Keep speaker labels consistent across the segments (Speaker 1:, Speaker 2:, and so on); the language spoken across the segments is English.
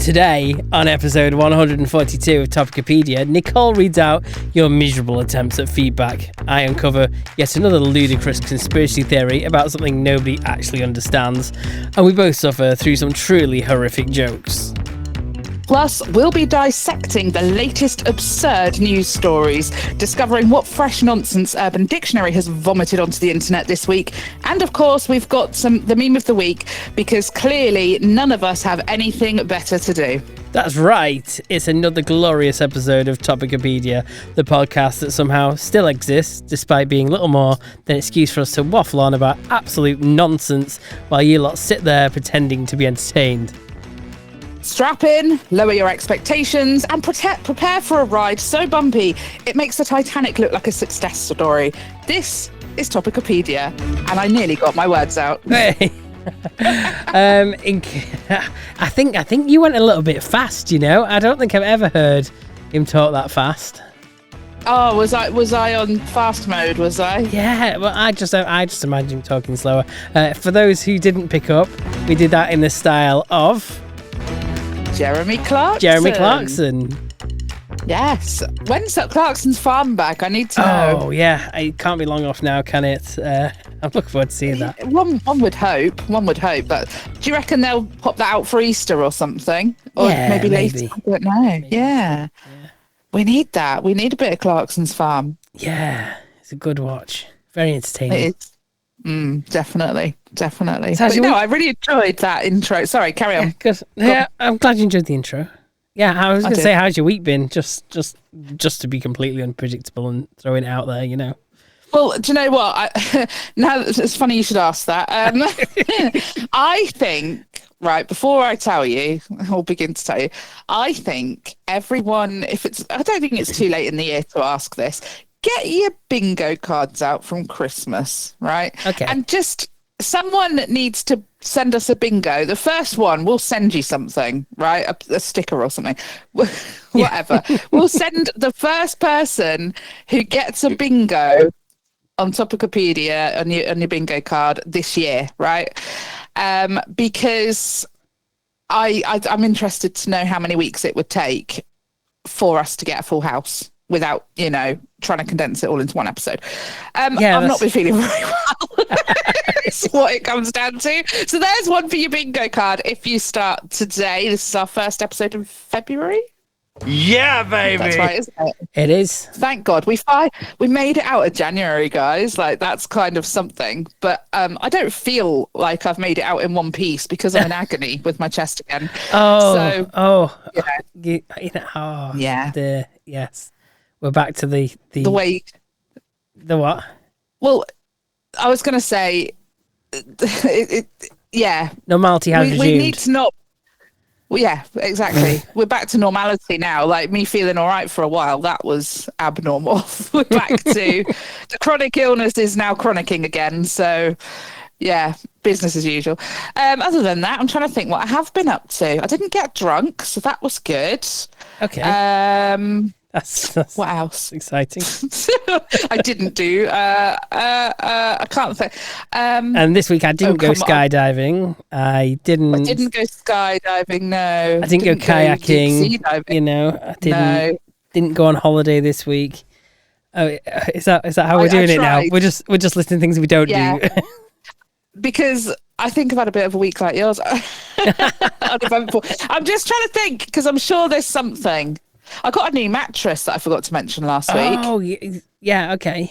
Speaker 1: Today, on episode 142 of Topicopedia, Nicole reads out your miserable attempts at feedback. I uncover yet another ludicrous conspiracy theory about something nobody actually understands, and we both suffer through some truly horrific jokes.
Speaker 2: Plus, we'll be dissecting the latest absurd news stories, discovering what fresh nonsense Urban Dictionary has vomited onto the internet this week. And of course, we've got the meme of the week, because clearly none of us have anything better to do.
Speaker 1: That's right. It's another glorious episode of Topicopedia, the podcast that somehow still exists, despite being little more than an excuse for us to waffle on about absolute nonsense while you lot sit there pretending to be entertained.
Speaker 2: Strap in, lower your expectations, and prepare for a ride so bumpy it makes the Titanic look like a success story. This is Topicopedia, and I nearly got my words out.
Speaker 1: Hey. I think you went a little bit fast, you know. I don't think I've ever heard him talk that fast.
Speaker 2: Oh, was I on fast mode, was I?
Speaker 1: Yeah, well, I just imagine him talking slower. For those who didn't pick up, we did that in the style of
Speaker 2: Jeremy Clarkson. Yes. When's that Clarkson's farm back? I need to know.
Speaker 1: Oh, yeah. It can't be long off now, can it? I'm looking forward to seeing that.
Speaker 2: One would hope. But do you reckon they'll pop that out for Easter or something? Or maybe later? I don't know. Maybe. Yeah. We need that. We need a bit of Clarkson's farm.
Speaker 1: Yeah. It's a good watch. Very entertaining.
Speaker 2: It is. Definitely. But no, I really enjoyed that intro. Sorry, carry on.
Speaker 1: Yeah, I'm glad you enjoyed the intro. Yeah, I was going to say, how's your week been? Just to be completely unpredictable and throwing it out there, you know.
Speaker 2: Well, do you know what? Now it's funny you should ask that. I think, right, before I tell you, I'll begin to tell you, I think everyone, I don't think it's too late in the year to ask this. Get your bingo cards out from Christmas, right? Okay. And just someone needs to send us a bingo. The first one, we'll send you something, right? A sticker or something, whatever. We'll send the first person who gets a bingo on Topicopedia on your bingo card this year, right? Because I'm interested to know how many weeks it would take for us to get a full house without, trying to condense it all into one episode. I've not been feeling very well. It's what it comes down to. So there's one for your bingo card if you start today. This is our first episode in February.
Speaker 3: Yeah, baby.
Speaker 2: That's right, isn't it?
Speaker 1: It is.
Speaker 2: Thank God. We made it out of January, guys. Like, that's kind of something. But I don't feel like I've made it out in one piece because I'm in agony with my chest again.
Speaker 1: Yes. We're back to the
Speaker 2: way.
Speaker 1: The what?
Speaker 2: Well, I was going to say,
Speaker 1: normality has resumed.
Speaker 2: We need to not. Well, yeah, exactly. We're back to normality now. Like, me feeling all right for a while, that was abnormal. We're back to the chronic illness is now chronicking again. So, yeah, business as usual. Other than that, I'm trying to think what I have been up to. I didn't get drunk, so that was good.
Speaker 1: Okay. That's
Speaker 2: what else?
Speaker 1: Exciting.
Speaker 2: I didn't do. I can't think.
Speaker 1: And this week I didn't go skydiving. I didn't go
Speaker 2: skydiving. No.
Speaker 1: I didn't go kayaking. I didn't go on holiday this week. Oh, is that how we're doing it now? We're just listing things we don't do.
Speaker 2: Because I think I've had a bit of a week like yours. Uneventful. I'm just trying to think because I'm sure there's something. I got a new mattress that I forgot to mention last week.
Speaker 1: Oh, yeah, okay.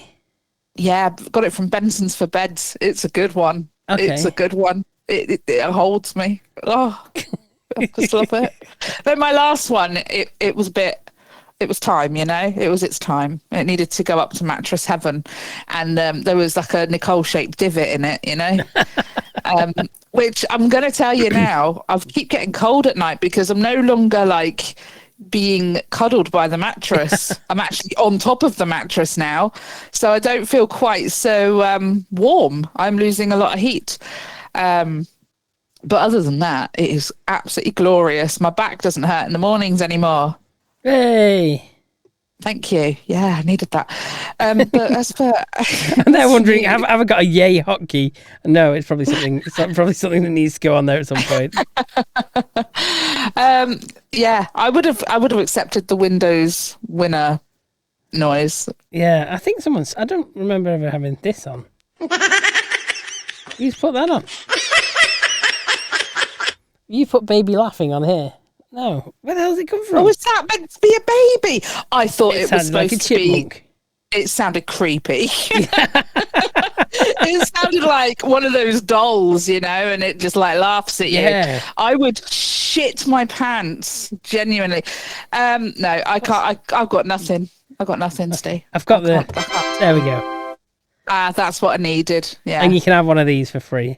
Speaker 2: Yeah, got it from Benson's for Beds. It's a good one. Okay. It's a good one. It holds me. Oh, I just love it. Then my last one, it was time, it was its time. It needed to go up to mattress heaven. And there was like a Nicole-shaped divot in it, which I'm going to tell you now, I keep getting cold at night because I'm no longer like being cuddled by the mattress. I'm actually on top of the mattress now, so I don't feel quite so warm. I'm losing a lot of heat, but other than that, it is absolutely glorious. My back doesn't hurt in the mornings anymore.
Speaker 1: Hey,
Speaker 2: thank you. Yeah, I needed that. But as for
Speaker 1: and they're wondering, have I got a yay hotkey? No, it's probably something. It's probably something that needs to go on there at some point.
Speaker 2: Yeah, I would have accepted the Windows winner noise.
Speaker 1: Yeah, I think I don't remember ever having this on. You put that on. You put baby laughing on here. No, where the hell does it come from?
Speaker 2: Oh, is that meant to be a baby? I thought it was supposed
Speaker 1: like a chipmunk.
Speaker 2: to be. It sounded creepy. It sounded like one of those dolls, and it just like laughs at you.
Speaker 1: Yeah.
Speaker 2: I would shit my pants, genuinely. No, I can't. I've got nothing. I've got nothing, Steve.
Speaker 1: I've got there we go.
Speaker 2: That's what I needed. Yeah.
Speaker 1: And you can have one of these for free.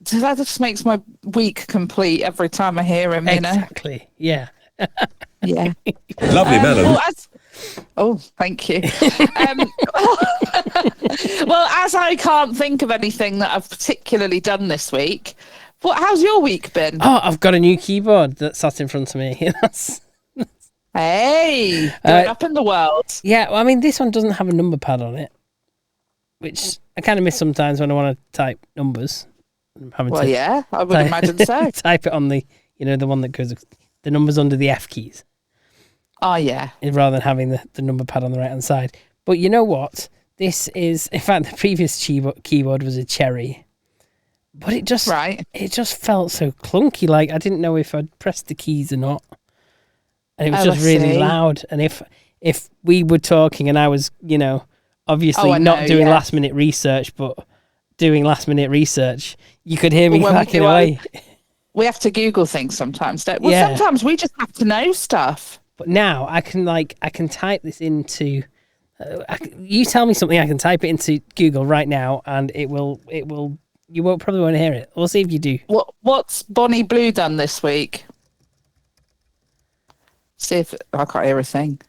Speaker 2: So that just makes my week complete every time I hear him,
Speaker 1: Exactly. Yeah.
Speaker 2: Yeah.
Speaker 4: Lovely melon.
Speaker 2: Thank you. Well, as I can't think of anything that I've particularly done this week, how's your week been?
Speaker 1: Oh, I've got a new keyboard that sat in front of me.
Speaker 2: Hey, going up in the world.
Speaker 1: Yeah, well, I mean, this one doesn't have a number pad on it, which I kind of miss sometimes when I want to type numbers.
Speaker 2: I would imagine so.
Speaker 1: Type it on the one that goes the numbers under the F keys.
Speaker 2: Oh, yeah.
Speaker 1: Rather than having the number pad on the right-hand side. But you know what? This is... In fact, the previous keyboard was a cherry. But it just felt so clunky. Like, I didn't know if I'd pressed the keys or not. And it was just really loud. And if we were talking and I was, obviously not doing last-minute research, but doing last-minute research, you could hear me clacking away.
Speaker 2: We have to Google things sometimes, don't we? Well, sometimes we just have to know stuff.
Speaker 1: But now I can type this into. You tell me something, I can type it into Google right now, and it will. You probably won't hear it. We'll see if you do.
Speaker 2: What's Bonnie Blue done this week? See if I can't hear a thing.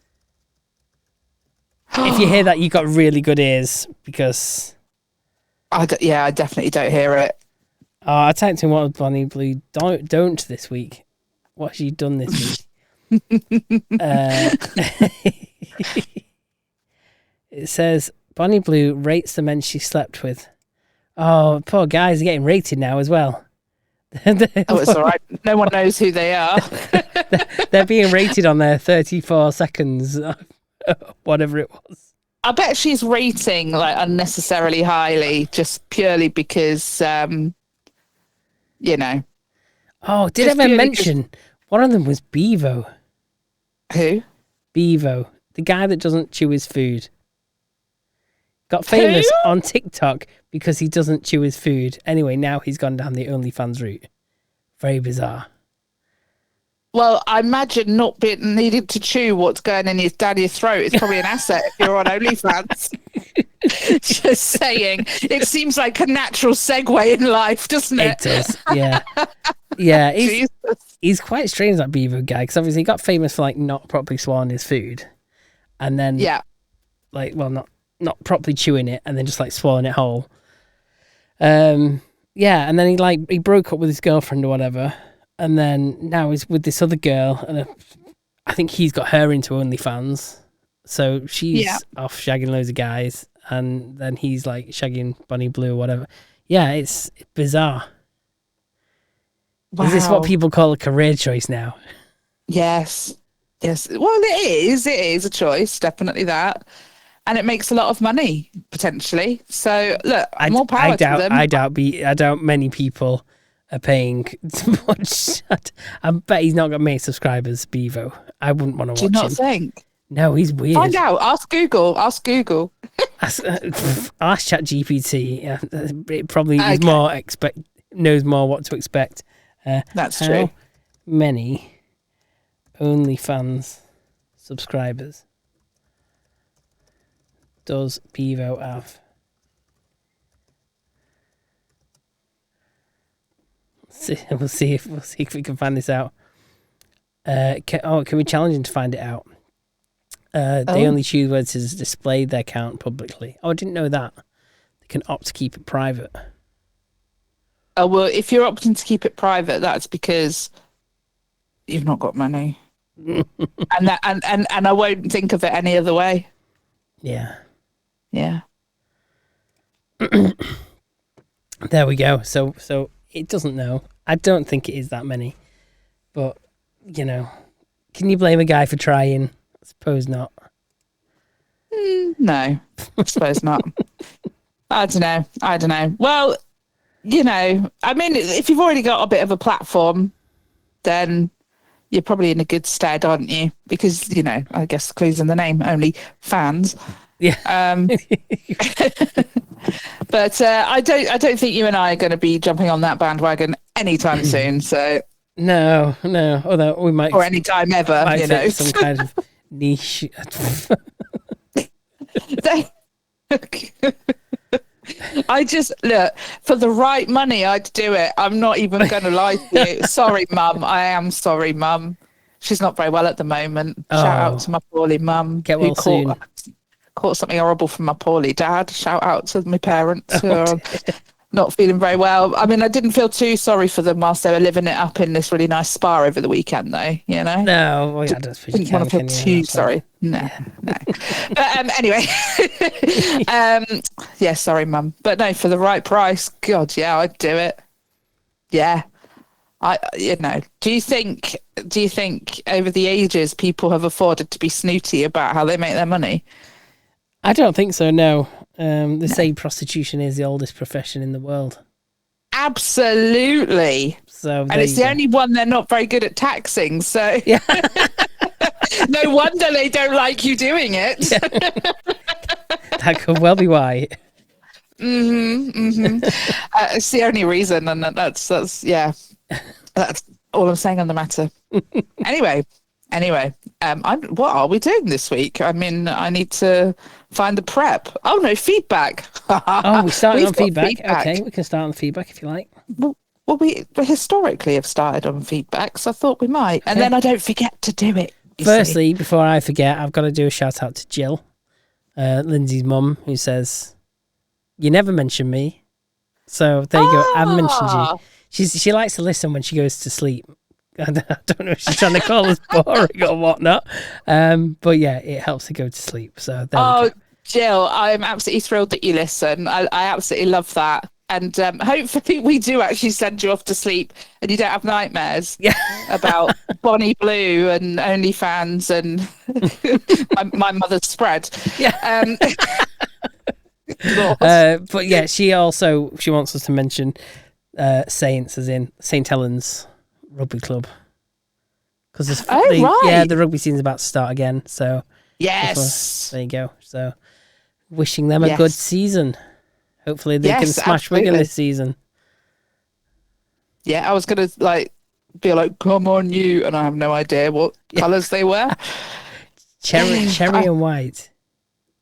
Speaker 1: If you hear that, you got really good ears because.
Speaker 2: I definitely don't hear it.
Speaker 1: I typed in what Bonnie Blue don't this week. What has she done this week? It says Bonnie Blue rates the men she slept with. Oh, poor guys are getting rated now as well.
Speaker 2: It's all right. No one knows who they are.
Speaker 1: They're being rated on their 34 seconds, whatever it was.
Speaker 2: I bet she's rating like unnecessarily highly, just purely because,
Speaker 1: Oh, did I ever mention one of them was Bevo?
Speaker 2: Who?
Speaker 1: Bevo, the guy that doesn't chew his food. Got famous on TikTok because he doesn't chew his food. Anyway, now he's gone down the OnlyFans route. Very bizarre.
Speaker 2: Well, I imagine not being needed to chew what's going in down your throat is probably an asset if you're on OnlyFans. Just saying. It seems like a natural segue in life, doesn't it?
Speaker 1: It does, yeah. Yeah, he's quite strange, that Beaver guy, because obviously he got famous for like not properly swallowing his food. And then, not properly chewing it and then just like swallowing it whole. And then he broke up with his girlfriend or whatever. And then now he's with this other girl, and I think he's got her into OnlyFans. So she's off shagging loads of guys, and then he's like shagging Bonnie Blue or whatever. Yeah, it's bizarre. Wow. Is this what people call a career choice now?
Speaker 2: Yes. Well, it is. It is a choice, definitely that. And it makes a lot of money, potentially. So, look, more power to them.
Speaker 1: I doubt many people are paying much. I bet he's not got many subscribers, Bevo. I wouldn't want to watch him.
Speaker 2: Do you not think?
Speaker 1: No, he's weird.
Speaker 2: Find out. Ask Google.
Speaker 1: Ask ChatGPT. Yeah, it probably is knows more what to expect.
Speaker 2: That's true.
Speaker 1: Many OnlyFans subscribers does Bevo have? We'll see if we can find this out. Can we challenge him to find it out? They only choose whether to display their account publicly. Oh, I didn't know that. They can opt to keep it private.
Speaker 2: Oh, well, if you're opting to keep it private, that's because you've not got money. and I won't think of it any other way.
Speaker 1: Yeah.
Speaker 2: Yeah.
Speaker 1: There we go. So it doesn't know. I don't think it is that many. But, you know, can you blame a guy for trying? I suppose not.
Speaker 2: No, I suppose not. I don't know. Well, you know, I mean, if you've already got a bit of a platform, then you're probably in a good stead, aren't you? Because, you know, I guess the clue's in the name, only fans.
Speaker 1: Yeah.
Speaker 2: But I don't think you and I are going to be jumping on that bandwagon anytime soon. So
Speaker 1: no. Although we might,
Speaker 2: or anytime ever,
Speaker 1: might
Speaker 2: you know,
Speaker 1: some kind of niche.
Speaker 2: I just look for the right money. I'd do it. I'm not even going to lie to you. Sorry, Mum. I am sorry, Mum. She's not very well at the moment. Shout out to my poorly mum.
Speaker 1: Get well soon.
Speaker 2: Caught something horrible from my poorly dad. Shout out to my parents who are not feeling very well. I mean, I didn't feel too sorry for them whilst they were living it up in this really nice spa over the weekend, though. You know?
Speaker 1: No, well, I don't suppose you
Speaker 2: want to feel too sorry. No. But anyway, yeah, sorry, Mum. But no, for the right price, God, yeah, I'd do it. Yeah. Do you think over the ages people have afforded to be snooty about how they make their money?
Speaker 1: I don't think so, no. They say prostitution is the oldest profession in the world.
Speaker 2: Absolutely.
Speaker 1: So
Speaker 2: and it's the only one they're not very good at taxing, so
Speaker 1: yeah.
Speaker 2: No wonder they don't like you doing it.
Speaker 1: Yeah. That could well be why.
Speaker 2: It's the only reason, and that's yeah. That's all I'm saying on the matter. Anyway, what are we doing this week? I mean, I need to find the prep. Oh no, feedback.
Speaker 1: We're starting on feedback. Okay, we can start on feedback if you like.
Speaker 2: Well, we historically have started on feedback, so I thought we might, and then I don't forget to do it.
Speaker 1: Firstly, before I forget, I've got to do a shout out to Jill, Lindsay's mum, who says, "You never mention me." So there you go. I've mentioned you. She likes to listen when she goes to sleep. I don't know if she's trying to call us boring or whatnot. But yeah, it helps her go to sleep. So there we go.
Speaker 2: Jill, I'm absolutely thrilled that you listen. I absolutely love that. And hopefully we do actually send you off to sleep and you don't have nightmares about Bonnie Blue and OnlyFans and my mother's spread.
Speaker 1: Yeah. But yeah, she wants us to mention Saints, as in St. Helens Rugby Club, because the rugby season's about to start again. So
Speaker 2: yes,
Speaker 1: there you go. So wishing them a good season. Hopefully they can smash Wigan this season.
Speaker 2: Yeah, I was gonna be like, come on you, and I have no idea what colours they wear.
Speaker 1: Cherry and white.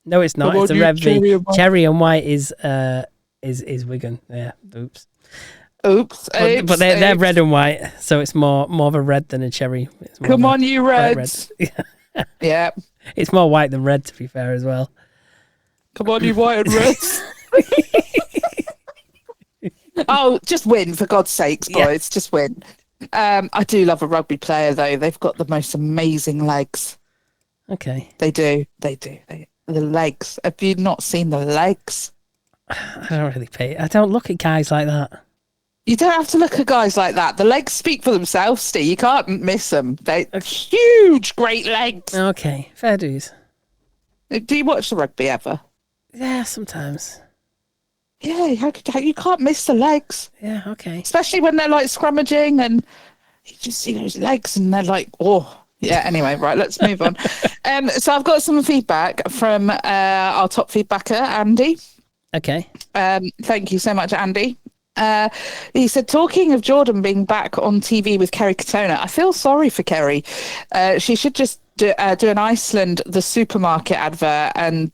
Speaker 1: No, it's not. It's a red V. Cherry and white is Wigan. Yeah.
Speaker 2: Oops.
Speaker 1: But they're red and white, so it's more of a red than a cherry.
Speaker 2: Come on, you Reds.
Speaker 1: Red.
Speaker 2: Yeah.
Speaker 1: It's more white than red, to be fair, as well.
Speaker 2: Come on, you white and Reds. Oh, just win, for God's sakes, boys. Yeah. Just win. I do love a rugby player, though. They've got the most amazing legs.
Speaker 1: Okay.
Speaker 2: They do. The legs. Have you not seen the legs?
Speaker 1: I don't look at guys like that.
Speaker 2: You don't have to look at guys like that. The legs speak for themselves, Steve. You can't miss them. They're huge, great legs.
Speaker 1: Okay, fair dues.
Speaker 2: Do you watch the rugby ever?
Speaker 1: Yeah, sometimes.
Speaker 2: Yeah, how you can't miss the legs.
Speaker 1: Yeah, okay.
Speaker 2: Especially when they're scrummaging and you just see those legs and they're like, oh. Yeah, anyway, right, let's move on. So I've got some feedback from our top feedbacker, Andy.
Speaker 1: Okay.
Speaker 2: Thank you so much, Andy. He said, talking of Jordan being back on TV with Kerry Katona, I feel sorry for Kerry. She should just do an Iceland, the supermarket advert and...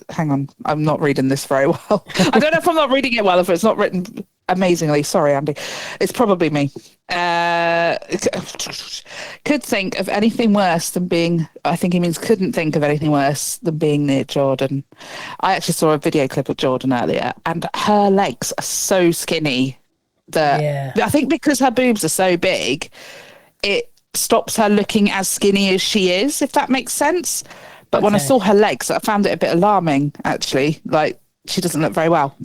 Speaker 2: hang on, I'm not reading this very well. I don't know if I'm not reading it well, if it's not written amazingly. Sorry, Andy. It's probably me. Could think of anything worse than being... I think he means couldn't think of anything worse than being near Jordan. I actually saw a video clip of Jordan earlier, and her legs are so skinny that I think because her boobs are so big, it stops her looking as skinny as she is, if that makes sense. But when I saw her legs, I found it a bit alarming, actually. She doesn't look very well.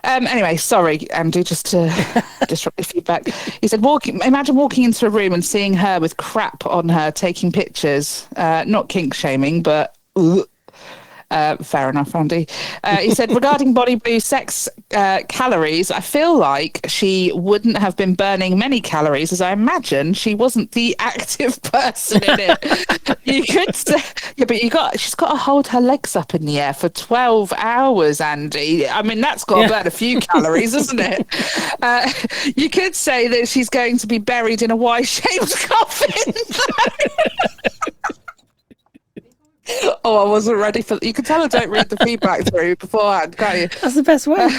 Speaker 2: Anyway, sorry, Andy, just to disrupt the feedback. He said, imagine walking into a room and seeing her with crap on her taking pictures. Not kink shaming, but fair enough, Andy. He said, regarding Body Blue sex calories, I feel like she wouldn't have been burning many calories, as I imagine she wasn't the active person in it. You could say, yeah, but she's got to hold her legs up in the air for 12 hours, Andy. I mean, that's got to burn a few calories, isn't it? You could say that she's going to be buried in a Y-shaped coffin. Oh, I wasn't ready for that. You can tell I don't read the feedback through beforehand, can't you?
Speaker 1: That's the best way.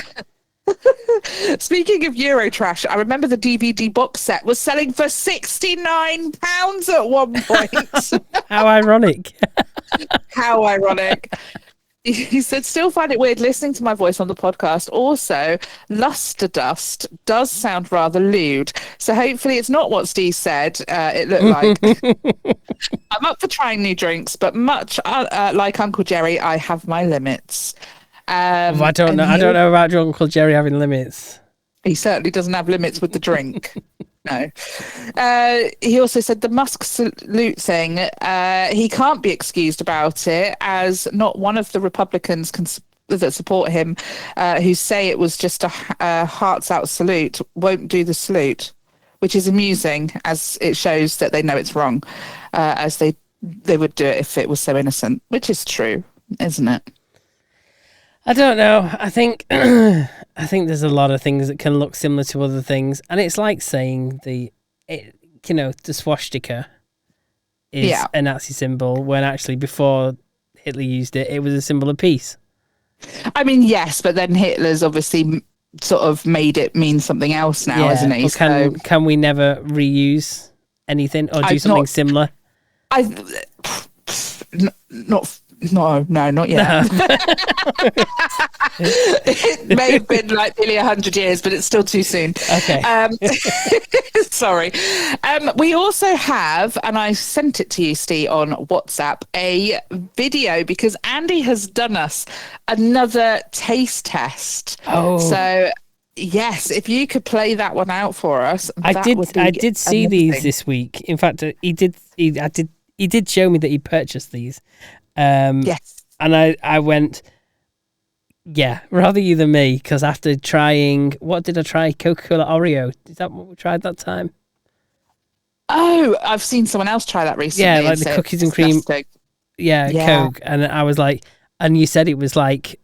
Speaker 2: Speaking of Eurotrash, I remember the DVD box set was selling for £69 at one point.
Speaker 1: How ironic.
Speaker 2: How ironic. He said, still find it weird listening to my voice on the podcast. Also, Luster Dust does sound rather lewd. So hopefully it's not what Steve said it looked like. I'm up for trying new drinks, but much like Uncle Jerry, I have my limits.
Speaker 1: I don't know. I don't know about your Uncle Jerry having limits.
Speaker 2: He certainly doesn't have limits with the drink. No. He also said the Musk salute thing, he can't be excused about it, as not one of the Republicans that support him, who say it was just a hearts out salute, won't do the salute, which is amusing, as it shows that they know it's wrong, as they would do it if it was so innocent, which is true, isn't it?
Speaker 1: I don't know. I think there's a lot of things that can look similar to other things, and it's like saying the swastika is a Nazi symbol when actually before Hitler used it, it was a symbol of peace.
Speaker 2: I mean, yes, but then Hitler's obviously sort of made it mean something else now, hasn't he?
Speaker 1: Can we never reuse anything or do something similar?
Speaker 2: No, not yet. It may have been like nearly 100 years, but it's still too soon.
Speaker 1: Okay.
Speaker 2: Sorry. We also have, and I sent it to you, Steve, on WhatsApp, a video because Andy has done us another taste test.
Speaker 1: Oh.
Speaker 2: So, yes, if you could play that one out for us,
Speaker 1: I did see these this week. In fact, he did show me that he purchased these.
Speaker 2: Yes.
Speaker 1: And I went, yeah, rather you than me, because after trying, what did I try? Coca-Cola Oreo. Is that what we tried that time?
Speaker 2: Oh, I've seen someone else try that recently.
Speaker 1: Yeah, like the cookies and cream. Yeah, Coke. And I was like, and you said it was like,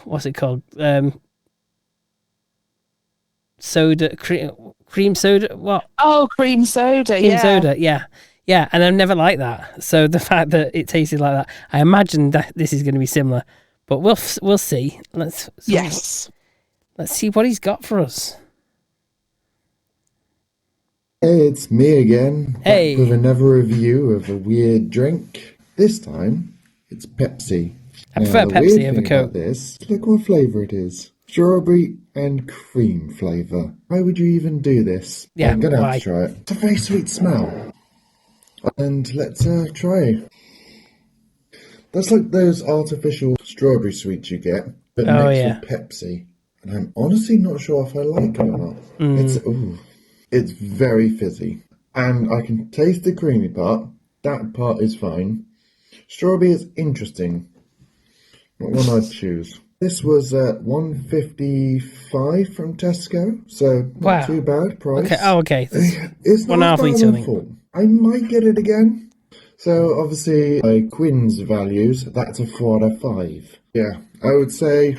Speaker 1: what's it called? Soda, cream soda, what?
Speaker 2: Oh, cream soda,
Speaker 1: Cream soda, yeah. Yeah, and I've never liked that. So the fact that it tasted like that, I imagine that this is going to be similar. But we'll see. Let's see what he's got for us.
Speaker 4: Hey, it's me again.
Speaker 1: Hey.
Speaker 4: Back with another review of a weird drink. This time, it's Pepsi.
Speaker 1: I prefer Pepsi over Coke.
Speaker 4: Look what flavour it is. Strawberry and cream flavour. Why would you even do this?
Speaker 1: Yeah,
Speaker 4: I'm going to have
Speaker 1: why?
Speaker 4: to try it. It's a very sweet smell. And let's try. That's like those artificial strawberry sweets you get, but mixed with Pepsi. And I'm honestly not sure if I like it or not. It's very fizzy. And I can taste the creamy part. That part is fine. Strawberry is interesting. What one I'd choose. This was $1.55 from Tesco, so not too bad price.
Speaker 1: Okay.
Speaker 4: It's
Speaker 1: $1.5
Speaker 4: not
Speaker 1: litre, I think.
Speaker 4: full. I might get it again. So obviously, by Quinn's values, that's a 4 out of 5. Yeah, I would say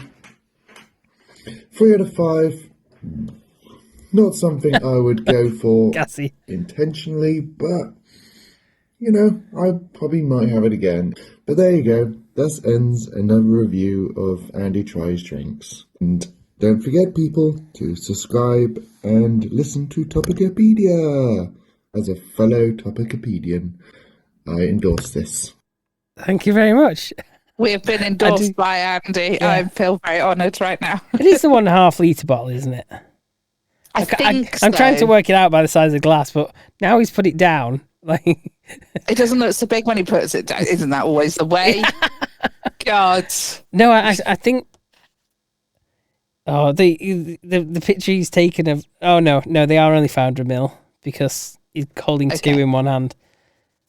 Speaker 4: 3 out of 5. Not something I would go for
Speaker 1: Gassy.
Speaker 4: intentionally, but I probably might have it again. But there you go. Thus ends another review of Andy Tries Drinks. And don't forget, people, to subscribe and listen to Topicopedia. As a fellow Topicopedian, I endorse this.
Speaker 1: Thank you very much.
Speaker 2: We have been endorsed by Andy. Yeah. I feel very honoured right now.
Speaker 1: It is the 1.5 litre bottle, isn't it?
Speaker 2: I think so.
Speaker 1: I'm trying to work it out by the size of the glass, but now he's put it down. Like
Speaker 2: it doesn't look so big when he puts it down. Isn't that always the way? God.
Speaker 1: No, I think Oh, the picture he's taken of... Oh, no, they are only £500 because he's holding two in one hand.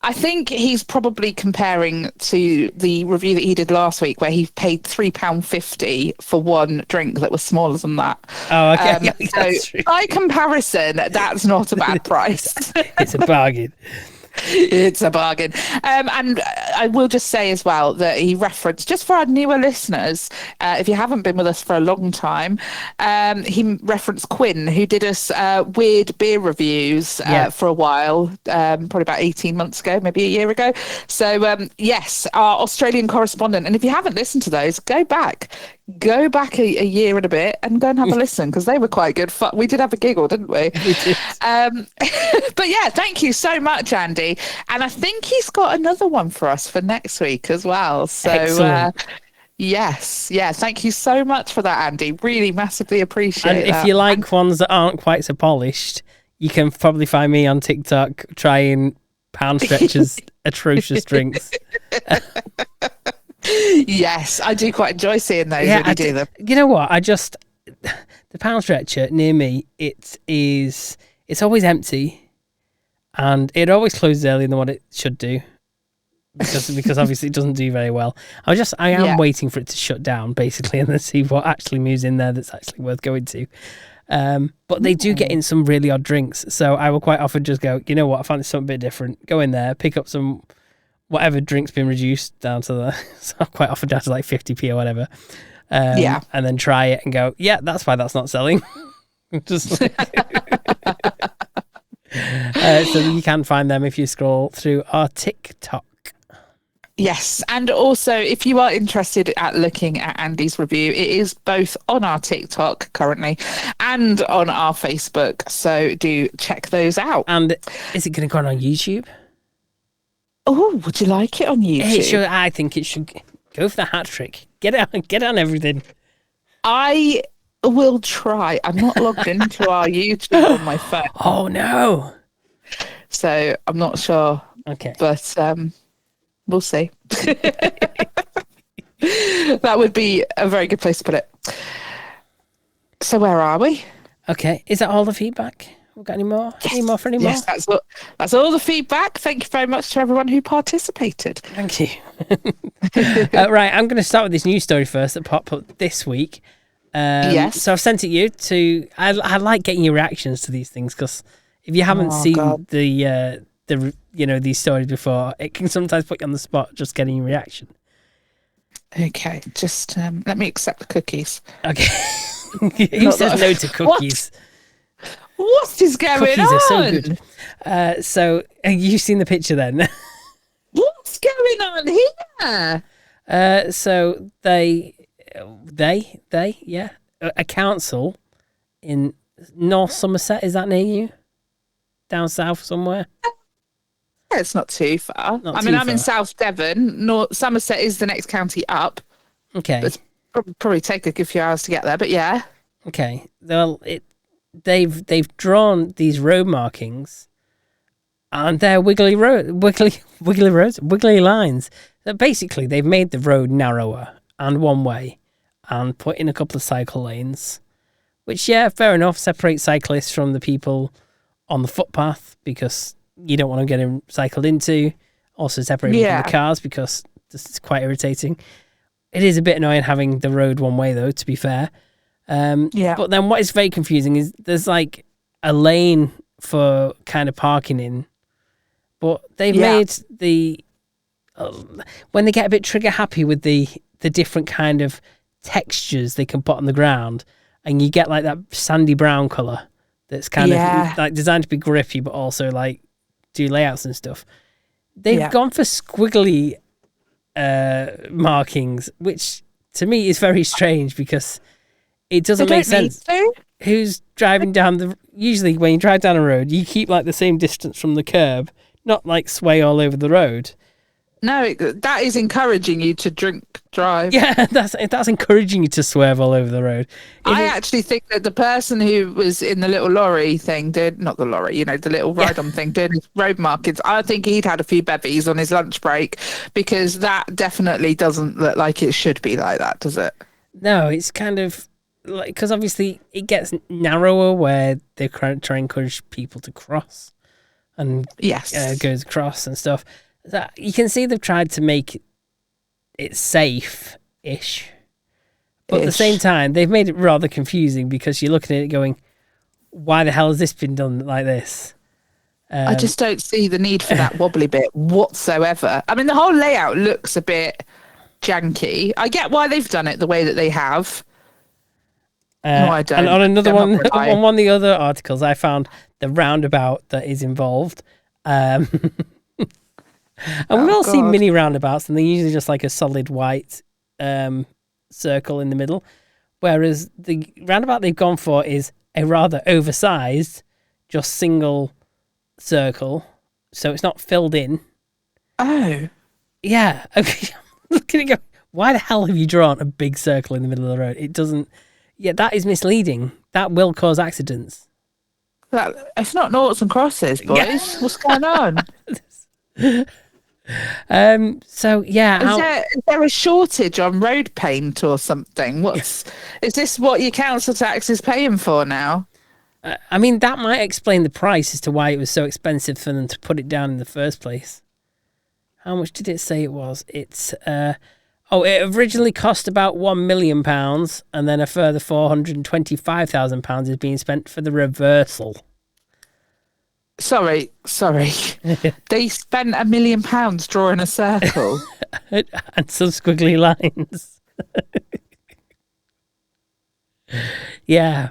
Speaker 2: I think he's probably comparing to the review that he did last week where he paid £3.50 for one drink that was smaller than that.
Speaker 1: Oh, okay. That's
Speaker 2: so
Speaker 1: true.
Speaker 2: by comparison, that's not a bad price.
Speaker 1: It's a bargain.
Speaker 2: It's a bargain. And I will just say as well that he referenced, just for our newer listeners, if you haven't been with us for a long time, he referenced Quinn, who did us weird beer reviews for a while, probably about 18 months ago, maybe a year ago. So, yes, our Australian correspondent. And if you haven't listened to those, go back a year and a bit and go and have a listen, because they were quite good. We did have a giggle, didn't we?
Speaker 1: We did.
Speaker 2: But yeah, thank you so much, Andy. And I think he's got another one for us for next week as well. So yes, thank you so much for that, Andy. Really massively appreciate it.
Speaker 1: And if you like ones that aren't quite so polished, you can probably find me on TikTok trying Pound Stretcher's atrocious drinks.
Speaker 2: Yes, I do quite enjoy seeing those when you do them.
Speaker 1: You know what? The Pound Stretcher near me, it's always empty, and it always closes earlier than what it should do, because obviously it doesn't do very well. I am waiting for it to shut down basically, and then see what actually moves in there that's actually worth going to. But they do get in some really odd drinks, so I will quite often just go, you know what? I found this something a bit different. Go in there, pick up some whatever drink's been reduced down to so quite often down to like 50p or whatever. And then try it and go, yeah, that's why that's not selling. Just so you can find them if you scroll through our TikTok.
Speaker 2: Yes, and also if you are interested at looking at Andy's review, it is both on our TikTok currently and on our Facebook, so do check those out. And
Speaker 1: is it going to go on YouTube?
Speaker 2: Oh, would you like it on YouTube?
Speaker 1: I think it should go for the hat trick. Get on everything.
Speaker 2: I will try. I'm not logged into our YouTube on my phone.
Speaker 1: Oh no!
Speaker 2: So I'm not sure.
Speaker 1: Okay,
Speaker 2: but we'll see. That would be a very good place to put it. So where are we?
Speaker 1: Okay, is that all the feedback? We've got any more?
Speaker 2: Yes.
Speaker 1: Any more for any more?
Speaker 2: Yes, that's all the feedback. Thank you very much to everyone who participated.
Speaker 1: Thank you. Right, I'm going to start with this news story first that popped up this week.
Speaker 2: Yes.
Speaker 1: So I've sent it you to. I like getting your reactions to these things, because if you haven't seen the these stories before, it can sometimes put you on the spot just getting your reaction.
Speaker 2: Okay, just let me accept the cookies.
Speaker 1: Okay. Who says no to cookies?
Speaker 2: What is going
Speaker 1: Cookies
Speaker 2: on?
Speaker 1: are so good. So you've seen the picture then?
Speaker 2: What's going on here?
Speaker 1: So they, a council in North Somerset, is that near you? Down south somewhere?
Speaker 2: Yeah, it's not too far. I'm in South Devon. North Somerset is the next county up.
Speaker 1: Okay.
Speaker 2: But it's probably take a good few hours to get there, but yeah.
Speaker 1: Okay. Well, they've drawn these road markings, and they're wiggly lines. So basically, they've made the road narrower and one way, and put in a couple of cycle lanes, which, yeah, fair enough, separate cyclists from the people on the footpath, because you don't want to get them cycled into. Also separate them from the cars, because this is quite irritating. It is a bit annoying having the road one way, though, to be fair. But then what is very confusing is there's like a lane for kind of parking in, but they've made the when they get a bit trigger happy with the different kind of textures they can put on the ground, and you get like that sandy brown color that's kind of like designed to be grippy but also like do layouts and stuff. They've gone for squiggly markings, which to me is very strange, because it doesn't make sense. Who's driving down usually when you drive down a road, you keep like the same distance from the curb, not like sway all over the road.
Speaker 2: No, that is encouraging you to drive.
Speaker 1: Yeah, that's encouraging you to swerve all over the road.
Speaker 2: I actually think that the person who was in the little lorry thing not the lorry, the little ride-on thing, doing his road markings, I think he'd had a few bevies on his lunch break, because that definitely doesn't look like it should be like that, does it?
Speaker 1: No, it's kind of, because obviously it gets narrower where they try and encourage people to cross and goes across and stuff. So you can see they've tried to make it safe-ish. But at the same time, they've made it rather confusing because you're looking at it going, why the hell has this been done like this?
Speaker 2: I just don't see the need for that wobbly bit whatsoever. I mean, the whole layout looks a bit janky. I get why they've done it the way that they have. No, I don't.
Speaker 1: And on another one, on one of the other articles, I found the roundabout that is involved. And we've all seen mini roundabouts, and they're usually just like a solid white circle in the middle. Whereas the roundabout they've gone for is a rather oversized, just single circle, so it's not filled in.
Speaker 2: Oh.
Speaker 1: Yeah. Okay. Look at it go. Why the hell have you drawn a big circle in the middle of the road? It doesn't. Yeah, that is misleading. That will cause accidents.
Speaker 2: It's not noughts and crosses, boys. Yeah. What's going on?
Speaker 1: So yeah,
Speaker 2: is there a shortage on road paint or something? Is this what your council tax is paying for now?
Speaker 1: I mean, that might explain the price as to why it was so expensive for them to put it down in the first place. How much did it say it was? It's it originally cost about £1 million, and then a further £425,000 is being spent for the reversal.
Speaker 2: Sorry. They spent £1 million drawing a circle
Speaker 1: and some squiggly lines. Yeah.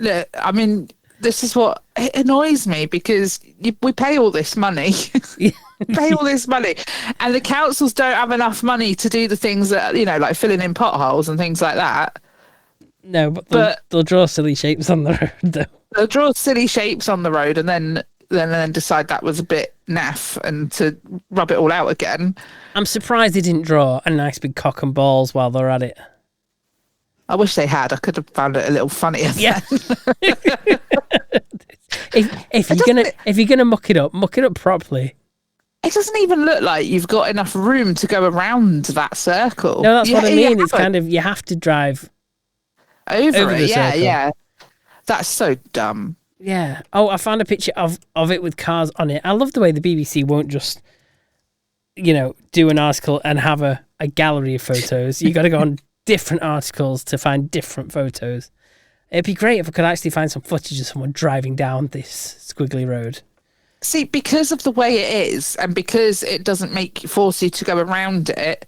Speaker 2: Look, I mean, this is what it annoys me because we pay all this money. Pay all this money, and the councils don't have enough money to do the things that, like filling in potholes and things like that.
Speaker 1: No, but they'll draw silly shapes on the road, though.
Speaker 2: They'll draw silly shapes on the road and then decide that was a bit naff and to rub it all out again. I'm
Speaker 1: surprised they didn't draw a nice big cock and balls while they're at it.
Speaker 2: I wish they had. I could have found it a little funnier.
Speaker 1: Yeah. if you're gonna muck it up properly.
Speaker 2: It doesn't even look like you've got enough room to go around that circle.
Speaker 1: No, that's what I mean. It's kind of, you have to drive over it.
Speaker 2: Yeah. That's so dumb.
Speaker 1: Yeah. Oh, I found a picture of it with cars on it. I love the way the BBC won't just, do an article and have a gallery of photos. You got to go on different articles to find different photos. It'd be great if I could actually find some footage of someone driving down this squiggly road.
Speaker 2: See, because of the way it is, and because it doesn't force you to go around it,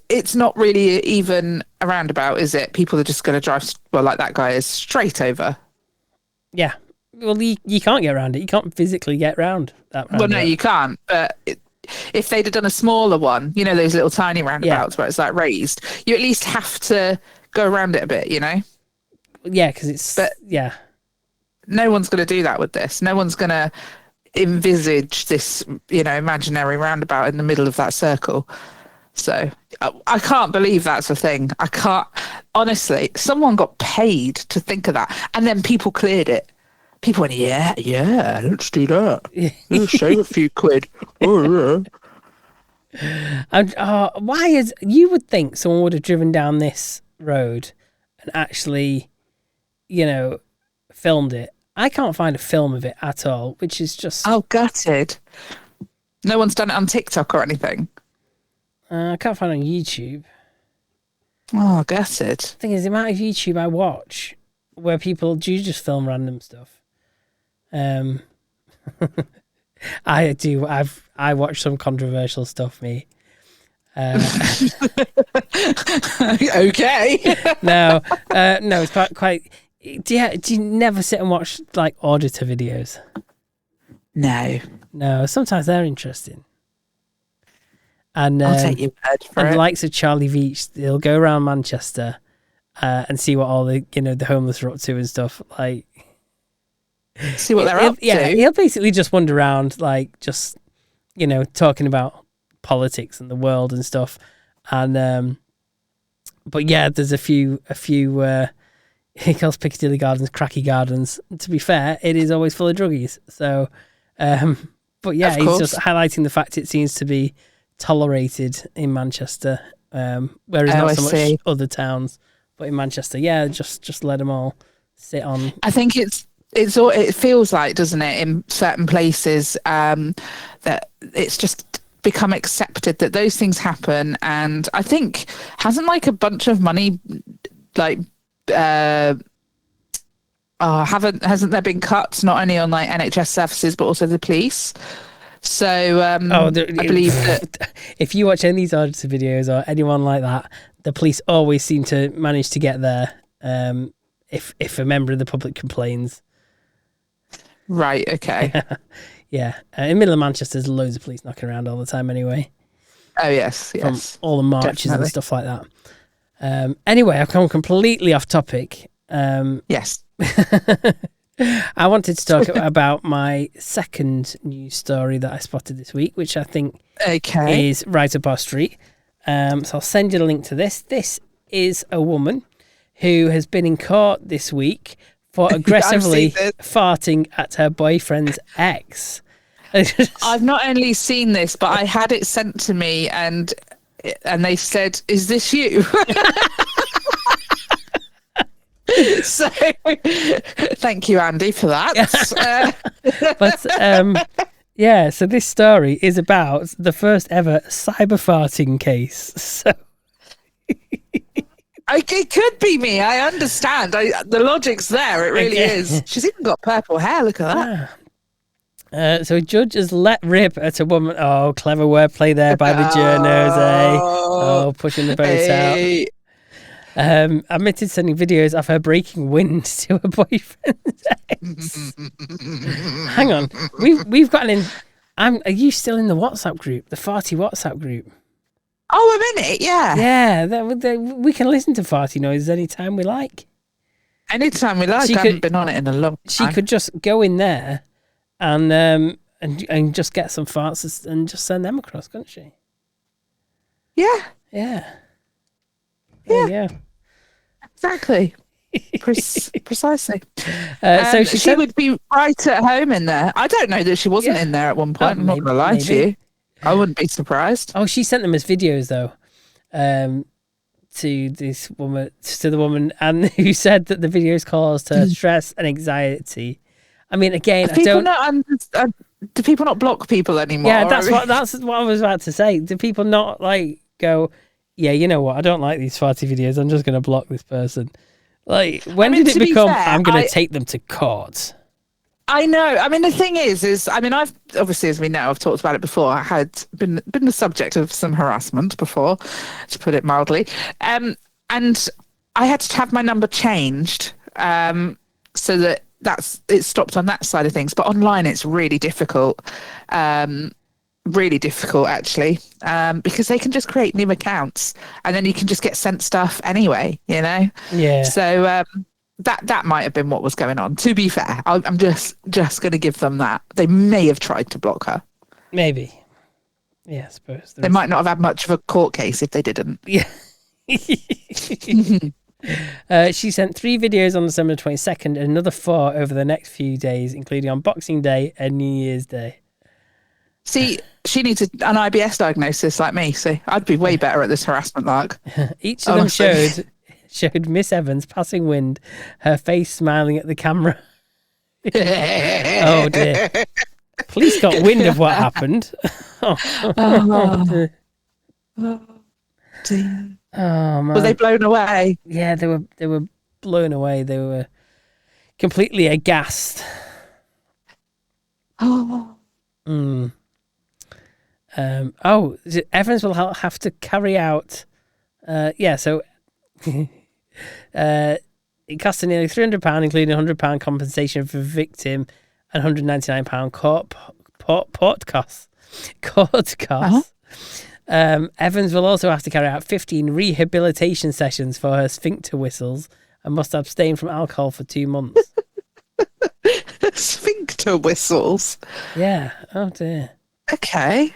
Speaker 2: it's not really even a roundabout, is it? People are just going to drive, like that guy is, straight over.
Speaker 1: Yeah. Well, you can't get around it. You can't physically get around that roundabout.
Speaker 2: Well, no, you can't. But if they'd have done a smaller one, those little tiny roundabouts where it's like raised, you at least have to go around it a bit,
Speaker 1: Yeah, because it's... But yeah.
Speaker 2: No one's going to do that with this. No one's going to envisage this, imaginary roundabout in the middle of that circle. So I can't believe that's a thing. I can't. Honestly, someone got paid to think of that. And then people cleared it. People went, yeah, let's do that. Let's save a few quid. Oh,
Speaker 1: yeah. And you would think someone would have driven down this road and actually, filmed it. I can't find a film of it at all, which is just...
Speaker 2: Oh, gutted. No one's done it on TikTok or anything?
Speaker 1: I can't find it on YouTube.
Speaker 2: Oh, gutted.
Speaker 1: The thing is, the amount of YouTube I watch where people do just film random stuff. I do. I watch some controversial stuff, me.
Speaker 2: Okay.
Speaker 1: No, it's quite... Do you never sit and watch like auditor videos? No. Sometimes they're interesting. And
Speaker 2: I'll take your word for it.
Speaker 1: The likes of Charlie Veach, they'll go around Manchester and see what all the the homeless are up to and stuff. Like,
Speaker 2: see what they're up to.
Speaker 1: Yeah, he'll basically just wander around, like just talking about politics and the world and stuff. And but yeah, there's a few. He calls Piccadilly Gardens cracky gardens. To be fair, it is always full of druggies. So, but yeah, he's just highlighting the fact it seems to be tolerated in Manchester, whereas not so much other towns. But in Manchester, just let them all sit on.
Speaker 2: I think it feels like, doesn't it, in certain places, that it's just become accepted that those things happen. And I think hasn't like a bunch of money, like, hasn't there been cuts not only on like NHS services but also the police? So I believe that
Speaker 1: if you watch any of these auditor videos or anyone like that, the police always seem to manage to get there if a member of the public complains.
Speaker 2: Right, okay.
Speaker 1: Yeah. In the middle of Manchester, there's loads of police knocking around all the time anyway.
Speaker 2: Oh, yes.
Speaker 1: From all the marches and stuff like that. Anyway, I've come completely off topic.
Speaker 2: Yes.
Speaker 1: I wanted to talk about my second news story that I spotted this week, which I think is right up our street. So I'll send you the link to this. This is a woman who has been in court this week for aggressively farting at her boyfriend's ex.
Speaker 2: I've not only seen this, but I had it sent to me, and they said, "Is this you?" So, thank you, Andy, for that.
Speaker 1: But yeah, so this story is about the first ever cyber farting case. So.
Speaker 2: It could be me. I understand. The logic's there. It really is. She's even got purple hair. Look at
Speaker 1: that. So a judge has let rip at a woman. Oh, clever wordplay there by the journos, eh? Oh, pushing the boat out. Admitted sending videos of her breaking wind to her boyfriend's ex. Hang on. We've got are you still in the WhatsApp group? The farty WhatsApp group?
Speaker 2: Oh, I'm in it, yeah.
Speaker 1: Yeah, we can listen to farty noises anytime we like.
Speaker 2: Anytime we like. I haven't been on it in a long time.
Speaker 1: She could just go in there and just get some farts and just send them across, couldn't she?
Speaker 2: Yeah.
Speaker 1: Yeah.
Speaker 2: Yeah. Exactly. Precisely.
Speaker 1: So
Speaker 2: she would be right at home in there. I don't know that she wasn't in there at one point. I'm not going to lie to you. I wouldn't be surprised.
Speaker 1: Oh, she sent them as videos though, to this woman, to the woman, and who said that the videos caused her stress and anxiety. I mean, again,
Speaker 2: do people not block people anymore?
Speaker 1: Yeah, that's what I was about to say. Do people not like go, yeah, you know what? I don't like these farty videos. I'm just going to block this person. Like, when did it become? I'm going to take them to court.
Speaker 2: I know. I mean, the thing is, I've obviously, as we know, I've talked about it before. I had been the subject of some harassment before, to put it mildly, and I had to have my number changed so that it stopped on that side of things. But online, it's really difficult. Really difficult, actually, because they can just create new accounts, and then you can just get sent stuff anyway. You know.
Speaker 1: Yeah.
Speaker 2: So. That might have been what was going on. To be fair, I'm just going to give them that. They may have tried to block her.
Speaker 1: Maybe. Yeah, I suppose.
Speaker 2: They might not have had much of a court case if they didn't.
Speaker 1: Yeah. She sent 3 videos on December 22nd and another 4 over the next few days, including on Boxing Day and New Year's Day.
Speaker 2: See, she needs an IBS diagnosis like me. See, I'd be way better at this harassment lark.
Speaker 1: Each of them showed Miss Evans passing wind, her face smiling at the camera. Oh dear. Police got wind of what happened.
Speaker 2: Oh dear.
Speaker 1: Oh man.
Speaker 2: Were they blown away?
Speaker 1: Yeah, they were blown away. They were completely aghast.
Speaker 2: Oh.
Speaker 1: Evans will have to carry out so it cost her nearly £300, including £100 compensation for the victim and £199 court costs. Evans will also have to carry out 15 rehabilitation sessions for her sphincter whistles and must abstain from alcohol for 2 months.
Speaker 2: Sphincter whistles?
Speaker 1: Yeah. Oh dear.
Speaker 2: Okay.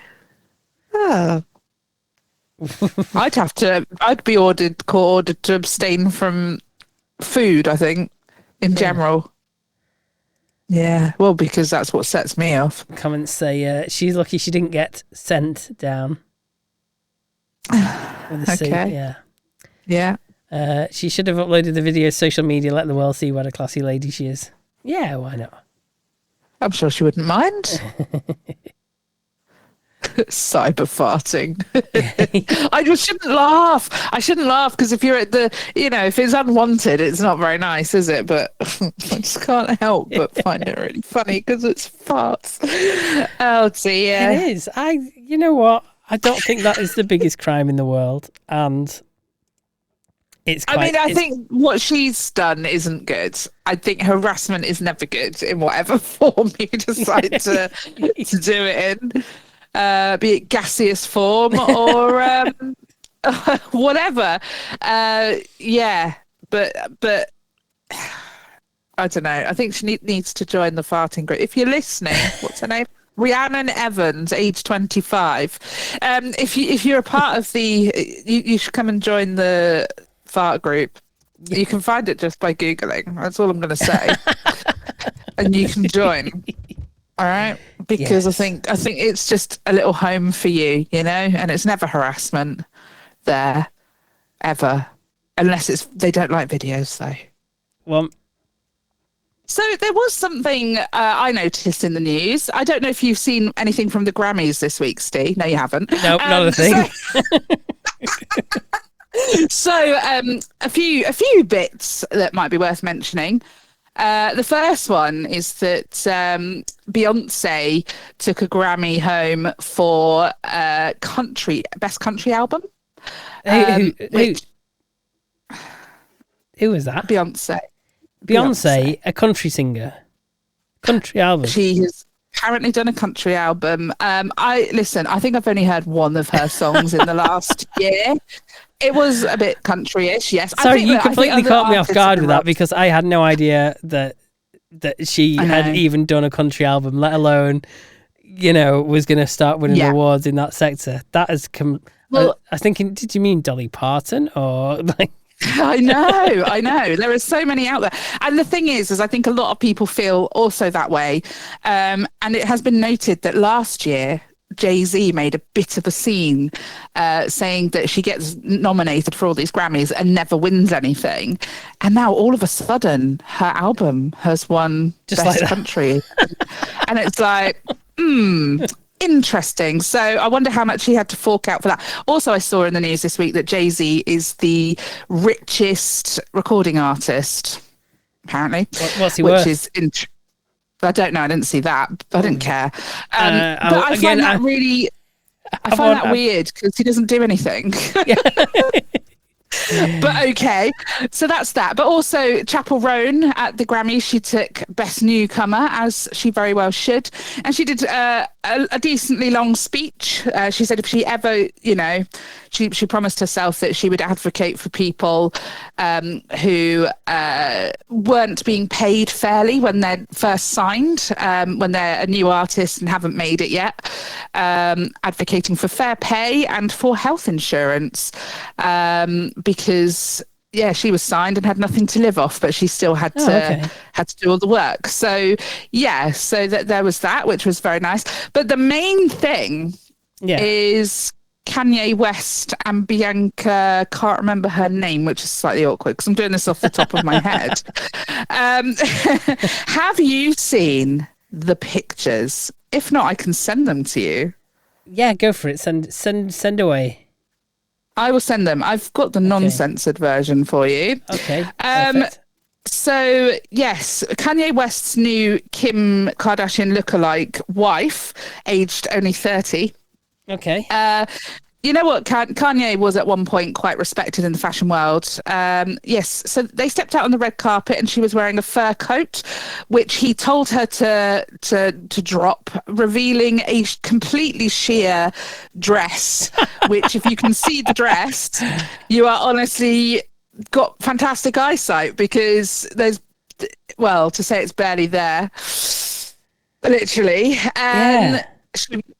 Speaker 2: Oh. I'd be ordered to abstain from food, I think, in general. Yeah, well, because that's what sets me off.
Speaker 1: Comments say she's lucky she didn't get sent down. With a C,
Speaker 2: Okay. Yeah.
Speaker 1: She should have uploaded the video to social media, let the world see what a classy lady she is. Yeah, why not?
Speaker 2: I'm sure she wouldn't mind. Cyber farting. I just shouldn't laugh. I shouldn't laugh because if you're at the, if it's unwanted, it's not very nice, is it? But I just can't help but find it really funny because it's farts. Oh dear.
Speaker 1: It is. You know what? I don't think that is the biggest crime in the world, and
Speaker 2: I think what she's done isn't good. I think harassment is never good in whatever form you decide to do it in. Be it gaseous form or whatever. But I don't know. I think she needs to join the farting group. If you're listening, what's her name? Rhiannon Evans, age 25. If you're a part of you should come and join the fart group. You can find it just by Googling. That's all I'm going to say. And you can join. All right, because yes. I think it's just a little home for you, and it's never harassment there, ever, unless they don't like videos though.
Speaker 1: Well,
Speaker 2: so there was something I noticed in the news. I don't know if you've seen anything from the Grammys this week, Steve. No, you haven't.
Speaker 1: Nope, not a thing.
Speaker 2: So a few bits that might be worth mentioning. The first one is that Beyonce took a Grammy home for best country album.
Speaker 1: Who was that?
Speaker 2: Beyonce,
Speaker 1: a country singer. Country album.
Speaker 2: She has apparently done a country album. I think I've only heard one of her songs in the last year. It was a bit country-ish, yes.
Speaker 1: Sorry, you completely caught me off guard with that because I had no idea that she had even done a country album, let alone, was going to start winning awards in that sector. That is... I was thinking, did you mean Dolly Parton or like...
Speaker 2: I know. There are so many out there. And the thing is I think a lot of people feel also that way. And it has been noted that last year, Jay-Z made a bit of a scene saying that she gets nominated for all these Grammys and never wins anything. And now all of a sudden her album has won
Speaker 1: just
Speaker 2: Best
Speaker 1: like
Speaker 2: Country. And it's like, interesting. So I wonder how much he had to fork out for that. Also, I saw in the news this week that Jay-Z is the richest recording artist, apparently.
Speaker 1: What's he worth?
Speaker 2: Which is I don't know. I didn't see that. I didn't care. But I find that really... I find that weird because he doesn't do anything. But okay, so that's that. But also Chapel Roan at the Grammys, she took Best Newcomer, as she very well should. And she did a decently long speech. She said if she ever, she promised herself that she would advocate for people who weren't being paid fairly when they're first signed, when they're a new artist and haven't made it yet, advocating for fair pay and for health insurance, because she was signed and had nothing to live off, but she still had to do all the work. So so that there was that, which was very nice. But the main thing is Kanye West and Bianca, can't remember her name, which is slightly awkward because I'm doing this off the top of my head. Have you seen the pictures? If not, I can send them to you.
Speaker 1: Yeah, go for it. Send away.
Speaker 2: I will send them. I've got the non-censored version for you.
Speaker 1: Okay. Perfect.
Speaker 2: So, yes, Kanye West's new Kim Kardashian lookalike wife, aged only 30.
Speaker 1: Okay.
Speaker 2: You know what? Kanye was at one point quite respected in the fashion world. Yes. So they stepped out on the red carpet and she was wearing a fur coat, which he told her to drop, revealing a completely sheer dress, which if you can see the dress, you are honestly got fantastic eyesight because there's, well, to say it's barely there, literally. And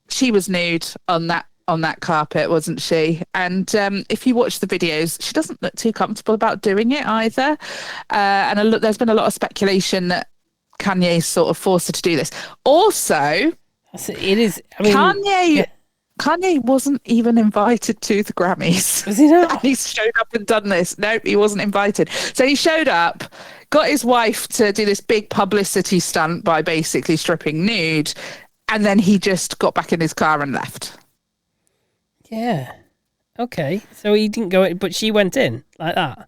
Speaker 2: she was nude on that carpet, wasn't she? And if you watch the videos, she doesn't look too comfortable about doing it either. And there's been a lot of speculation that Kanye sort of forced her to do this. Also,
Speaker 1: it is. I mean,
Speaker 2: Kanye. Kanye wasn't even invited to the Grammys.
Speaker 1: Was he not?
Speaker 2: And he showed up and done this. Nope, he wasn't invited. So he showed up, got his wife to do this big publicity stunt by basically stripping nude, and then he just got back in his car and left.
Speaker 1: Yeah. Okay. So he didn't go in, but she went in like that.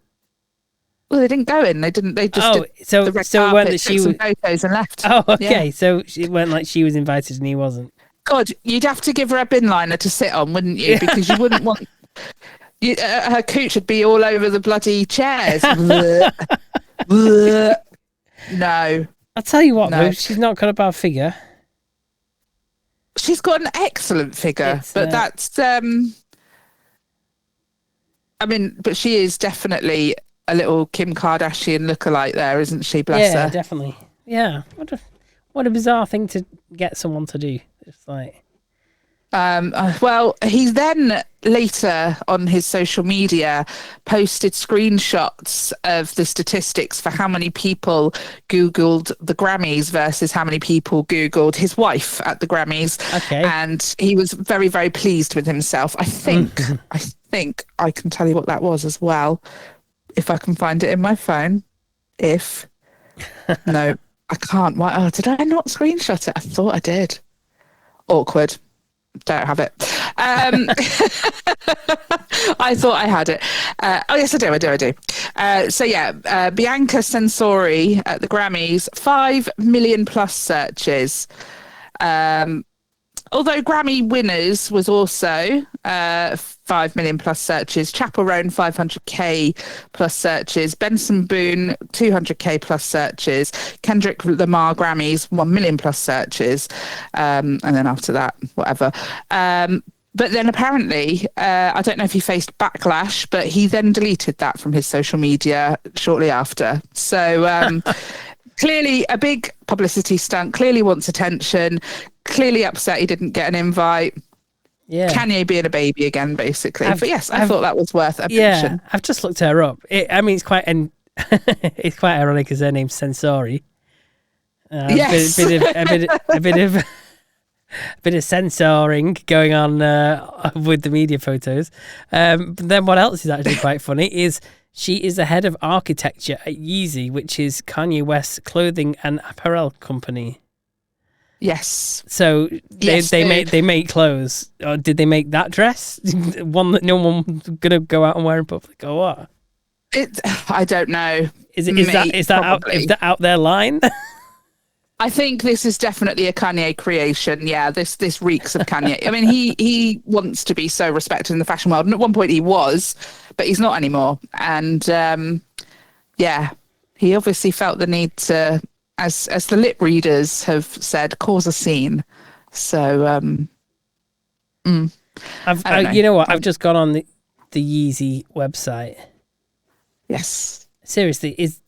Speaker 2: Well, they didn't go in. They didn't. They just did the red
Speaker 1: so it
Speaker 2: carpet,
Speaker 1: went that she
Speaker 2: took some
Speaker 1: was
Speaker 2: photos and left.
Speaker 1: Oh, okay.
Speaker 2: Yeah.
Speaker 1: So it went like she was invited and he wasn't.
Speaker 2: God, you'd have to give her a bin liner to sit on, wouldn't you? Because you wouldn't want her cooch would be all over the bloody chairs. Blech. Blech. No.
Speaker 1: I'll tell you what, though, she's not got a bad figure.
Speaker 2: She's got an excellent figure, but that's I mean, but she is definitely a little Kim Kardashian lookalike there, isn't she? Bless her.
Speaker 1: Yeah, definitely. Yeah. What a bizarre thing to get someone to do. It's like,
Speaker 2: well, he then later on his social media posted screenshots of the statistics for how many people Googled the Grammys versus how many people Googled his wife at the Grammys.
Speaker 1: Okay.
Speaker 2: And he was very, very pleased with himself. I think I can tell you what that was as well, if I can find it in my phone. No, I can't. Why? Oh, did I not screenshot it? I thought I did. Awkward. Don't have it. I thought I had it. Oh, yes, I do. So, yeah, Bianca Censori at the Grammys, 5 million plus searches. Although Grammy Winners was also 5 million plus searches, Chappell Roan 500k plus searches, Benson Boone 200k plus searches, Kendrick Lamar Grammys 1 million plus searches, and then after that, whatever. But then apparently, I don't know if he faced backlash, but he then deleted that from his social media shortly after. So clearly a big publicity stunt, clearly wants attention, clearly upset he didn't get an invite. Yeah. Kanye being a baby again, basically. But yes, I thought that was worth a mention.
Speaker 1: Yeah, I've just looked her up. It's quite it's quite ironic because her name's Censori.
Speaker 2: Yes.
Speaker 1: A bit of censoring going on with the media photos. But then what else is actually quite funny is she is the head of architecture at Yeezy, which is Kanye West's clothing and apparel company.
Speaker 2: Yes.
Speaker 1: So they make clothes. Or did they make that dress? One that no one's gonna go out and wear in public, or what?
Speaker 2: I don't know.
Speaker 1: Is that out their line?
Speaker 2: I think this is definitely a Kanye creation. Yeah, this reeks of Kanye. I mean, he wants to be so respected in the fashion world, and at one point he was, but he's not anymore. And yeah, he obviously felt the need to, as the lip readers have said, cause a scene. So,
Speaker 1: you know what? I've just gone on the Yeezy website.
Speaker 2: Yes.
Speaker 1: Seriously, is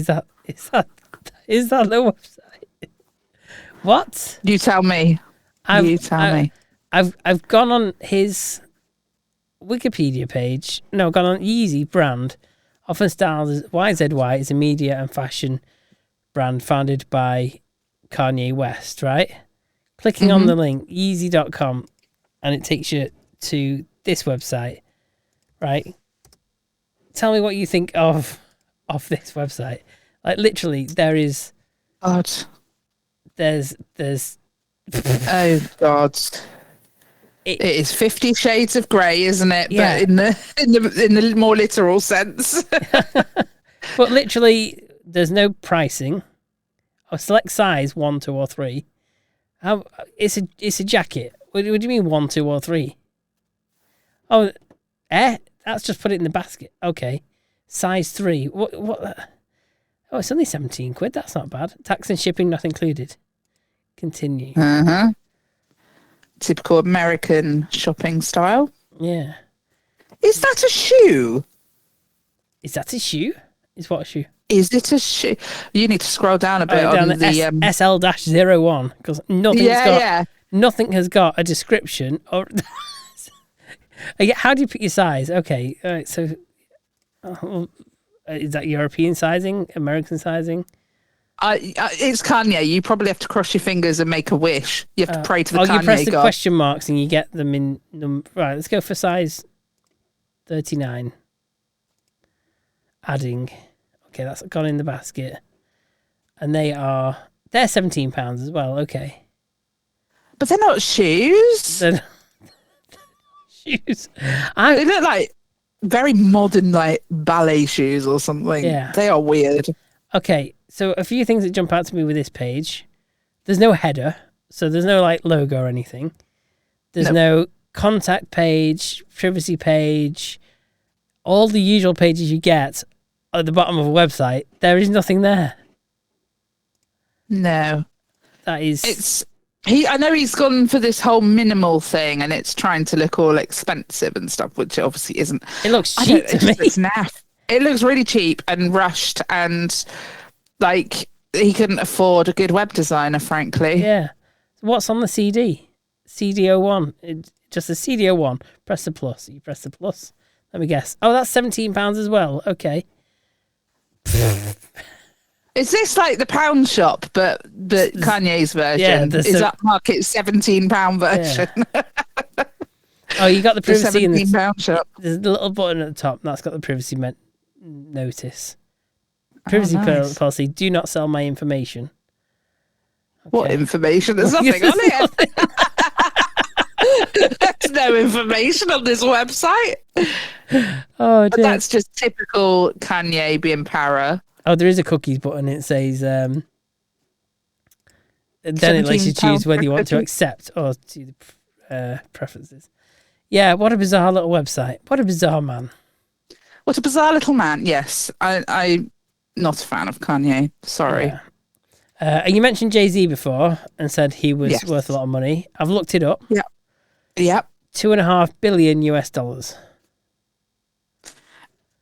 Speaker 1: that the website? What?
Speaker 2: You tell me.
Speaker 1: I've gone on his Wikipedia page. No, I've gone on Yeezy brand. Often styled as YZY, is a media and fashion brand founded by Kanye West, right? Clicking on the link, Yeezy.com, and it takes you to this website, right? Tell me what you think of this website. Like, literally, there is...
Speaker 2: God.
Speaker 1: There's...
Speaker 2: Oh, God. It is 50 Shades of Grey, isn't it?
Speaker 1: Yeah.
Speaker 2: But in the more literal sense.
Speaker 1: But literally, there's no pricing. Or select size 1, 2, or 3. It's a jacket. What do you mean 1, 2, or 3? Oh, that's just put it in the basket. Okay, size 3. What? Oh, it's only 17 quid. That's not bad. Tax and shipping not included. Continue.
Speaker 2: Typical American shopping style.
Speaker 1: Yeah.
Speaker 2: Is that a shoe?
Speaker 1: Is that a shoe? Is what a shoe?
Speaker 2: Is it a shoe? You need to scroll down a bit
Speaker 1: down
Speaker 2: on the
Speaker 1: SL-01 because nothing has got a description or. How do you pick your size? Okay, all right, so is that European sizing, American sizing?
Speaker 2: It's Kanye. You probably have to cross your fingers and make a wish. You have to pray to the Kanye God.
Speaker 1: You press the question marks and you get them in right, let's go for size 39. Adding. Okay, that's gone in the basket. And they're £17 as well, okay.
Speaker 2: But they're not shoes.
Speaker 1: They're not shoes.
Speaker 2: They look like very modern, like ballet shoes or something.
Speaker 1: Yeah.
Speaker 2: They are weird.
Speaker 1: Okay, so a few things that jump out to me with this page. There's no header, so there's no like logo or anything. There's no contact page, privacy page, all the usual pages you get at the bottom of a website. There is nothing there.
Speaker 2: No.
Speaker 1: That is...
Speaker 2: I know he's gone for this whole minimal thing and it's trying to look all expensive and stuff, which it obviously isn't.
Speaker 1: It looks cheap to me.
Speaker 2: It's naff. It looks really cheap and rushed and like he couldn't afford a good web designer, frankly.
Speaker 1: Yeah. What's on the CD? CD01. Just a CD01. Press the plus. You press the plus. Let me guess. Oh, that's £17 as well. Okay.
Speaker 2: Is this like the pound shop, but Kanye's version?
Speaker 1: Yeah,
Speaker 2: is Upmarket's £17 version?
Speaker 1: Yeah. Oh, you got the privacy in the
Speaker 2: £17 shop.
Speaker 1: There's a little button at the top that's got the privacy notice. Privacy policy: do not sell my information. Okay.
Speaker 2: What information? There's nothing on it. There's no information on this website.
Speaker 1: Oh, dear.
Speaker 2: But that's just typical Kanye being para.
Speaker 1: Oh, there is a cookies button. It says, then it lets you choose whether you want to accept or to the preferences. Yeah, what a bizarre little website. What a bizarre man.
Speaker 2: What a bizarre little man. Yes, I'm not a fan of Kanye. Sorry.
Speaker 1: Yeah. And you mentioned Jay-Z before and said he was worth a lot of money. I've looked it up.
Speaker 2: Yeah. Yep.
Speaker 1: $2.5 billion US.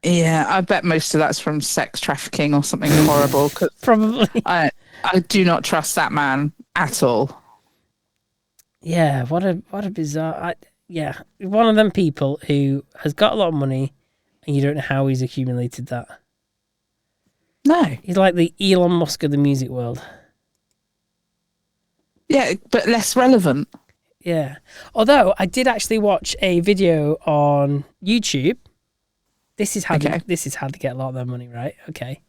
Speaker 2: Yeah, I bet most of that's from sex trafficking or something horrible.
Speaker 1: Probably.
Speaker 2: I do not trust that man at all.
Speaker 1: Yeah, what a bizarre... one of them people who has got a lot of money and you don't know how he's accumulated that.
Speaker 2: No.
Speaker 1: He's like the Elon Musk of the music world.
Speaker 2: Yeah, but less relevant.
Speaker 1: Yeah. Although I did actually watch a video on YouTube. This is how to get a lot of their money, right? Okay.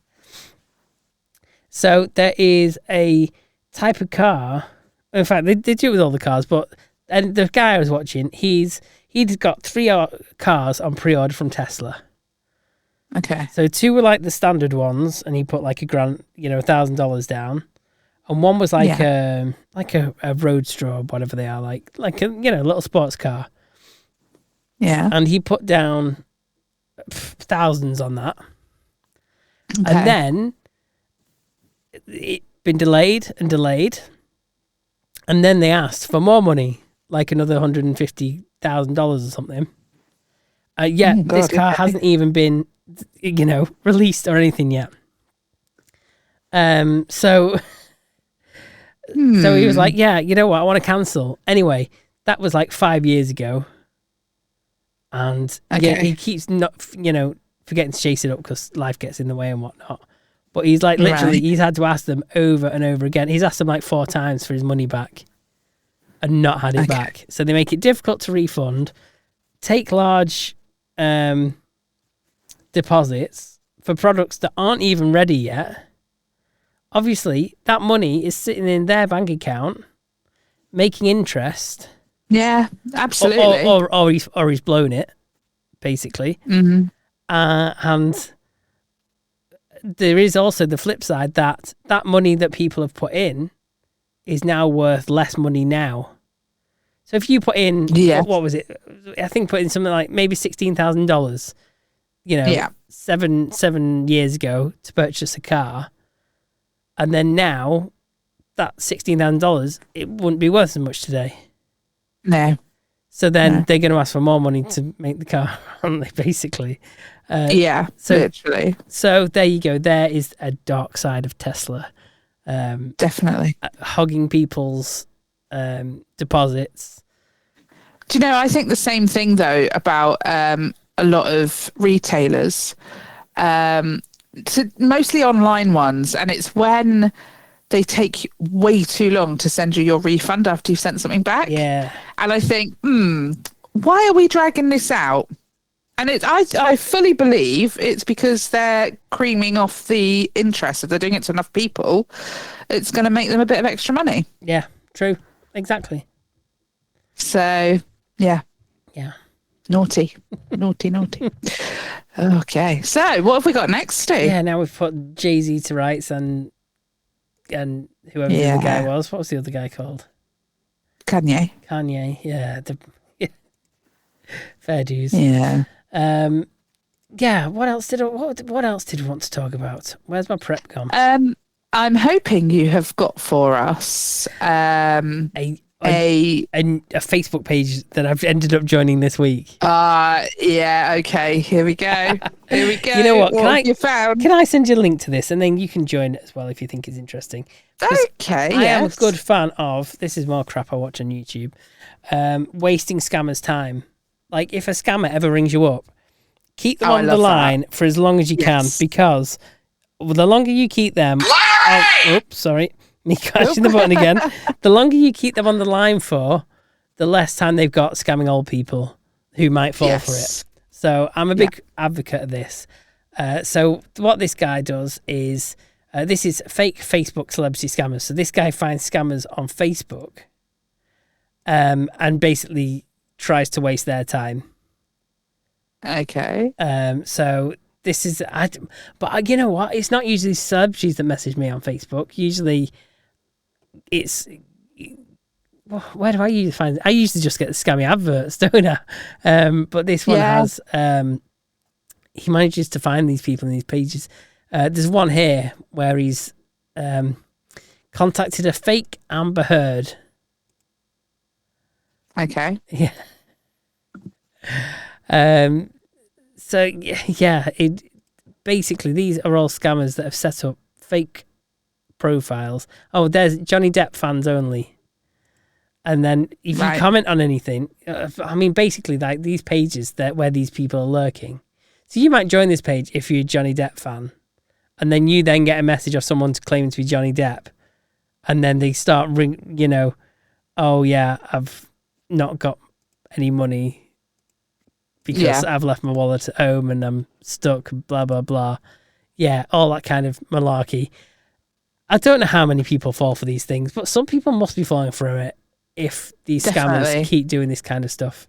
Speaker 1: So there is a type of car. In fact, they do it with all the cars, and the guy I was watching, he'd got 3 cars on pre-order from Tesla.
Speaker 2: Okay.
Speaker 1: So 2 were like the standard ones, and he put like $1,000 down, and one was like a Roadster or whatever they are, like a little sports car.
Speaker 2: Yeah.
Speaker 1: And he put down thousands on that,
Speaker 2: okay.
Speaker 1: And then it been delayed, and then they asked for more money, like another $150,000 or something. This car hasn't even been, released or anything yet. So he was like, yeah, you know what, I want to cancel. Anyway, that was like 5 years ago. And he keeps not, forgetting to chase it up because life gets in the way and whatnot. But he's like, literally, he's had to ask them over and over again. He's asked them like 4 times for his money back and not had it back. So they make it difficult to refund, take large deposits for products that aren't even ready yet. Obviously, that money is sitting in their bank account, making interest.
Speaker 2: Yeah, absolutely.
Speaker 1: Or he's blown it, basically.
Speaker 2: Mm-hmm.
Speaker 1: And there is also the flip side that money that people have put in is now worth less money now. So if you put in, what was it? I think put in something like maybe $16,000, 7 years ago to purchase a car. And then now that $16,000, it wouldn't be worth as much today.
Speaker 2: No.
Speaker 1: So then they're going to ask for more money to make the car, aren't they, basically? Literally. So there you go. There is a dark side of Tesla.
Speaker 2: Definitely.
Speaker 1: Hogging people's deposits.
Speaker 2: Do you know, I think the same thing, though, about a lot of retailers. mostly online ones, and it's when they take way too long to send you your refund after you've sent something back.
Speaker 1: Yeah.
Speaker 2: And I think, why are we dragging this out? And I fully believe it's because they're creaming off the interest. If they're doing it to enough people, it's going to make them a bit of extra money.
Speaker 1: Yeah, true. Exactly.
Speaker 2: So, yeah.
Speaker 1: Yeah.
Speaker 2: Naughty. Okay. So, what have we got next, Steve?
Speaker 1: Yeah, now we've put Jay-Z to rights and whoever the other guy was. What was the other guy called?
Speaker 2: Kanye.
Speaker 1: Yeah. Fair dues.
Speaker 2: Yeah.
Speaker 1: What else did we want to talk about? Where's my prep gone?
Speaker 2: I'm hoping you have got for us
Speaker 1: a Facebook page that I've ended up joining this week.
Speaker 2: Yeah, okay. Here we go.
Speaker 1: You know what?
Speaker 2: Can
Speaker 1: I send you a link to this and then you can join it as well if you think it's interesting?
Speaker 2: Okay.
Speaker 1: I am a good fan of, this is more crap I watch on YouTube, wasting scammers' time. Like if a scammer ever rings you up, keep them on the line for as long as you can, because the longer you keep them, sorry, me catching the button again. The longer you keep them on the line for, the less time they've got scamming old people who might fall for it. So I'm a big advocate of this. So what this guy does is, this is fake Facebook celebrity scammers. So this guy finds scammers on Facebook, and basically tries to waste their time.
Speaker 2: Okay.
Speaker 1: So this is, but you know what? It's not usually celebrities that message me on Facebook. Usually, it's, where do I usually find it? I usually just get the scammy adverts, don't I? But this one has, he manages to find these people in these pages. There's one here where he's contacted a fake Amber Heard.
Speaker 2: Okay.
Speaker 1: Yeah. So it basically, these are all scammers that have set up fake profiles. Oh, there's Johnny Depp fans only. And then if you comment on anything, I mean, basically, like these pages where these people are lurking. So you might join this page if you're a Johnny Depp fan, and then you then get a message of someone claiming to be Johnny Depp, and then they start oh yeah, I've not got any money because I've left my wallet at home and I'm stuck, blah, blah, blah. Yeah, all that kind of malarkey. I don't know how many people fall for these things, but some people must be falling for it if these scammers keep doing this kind of stuff.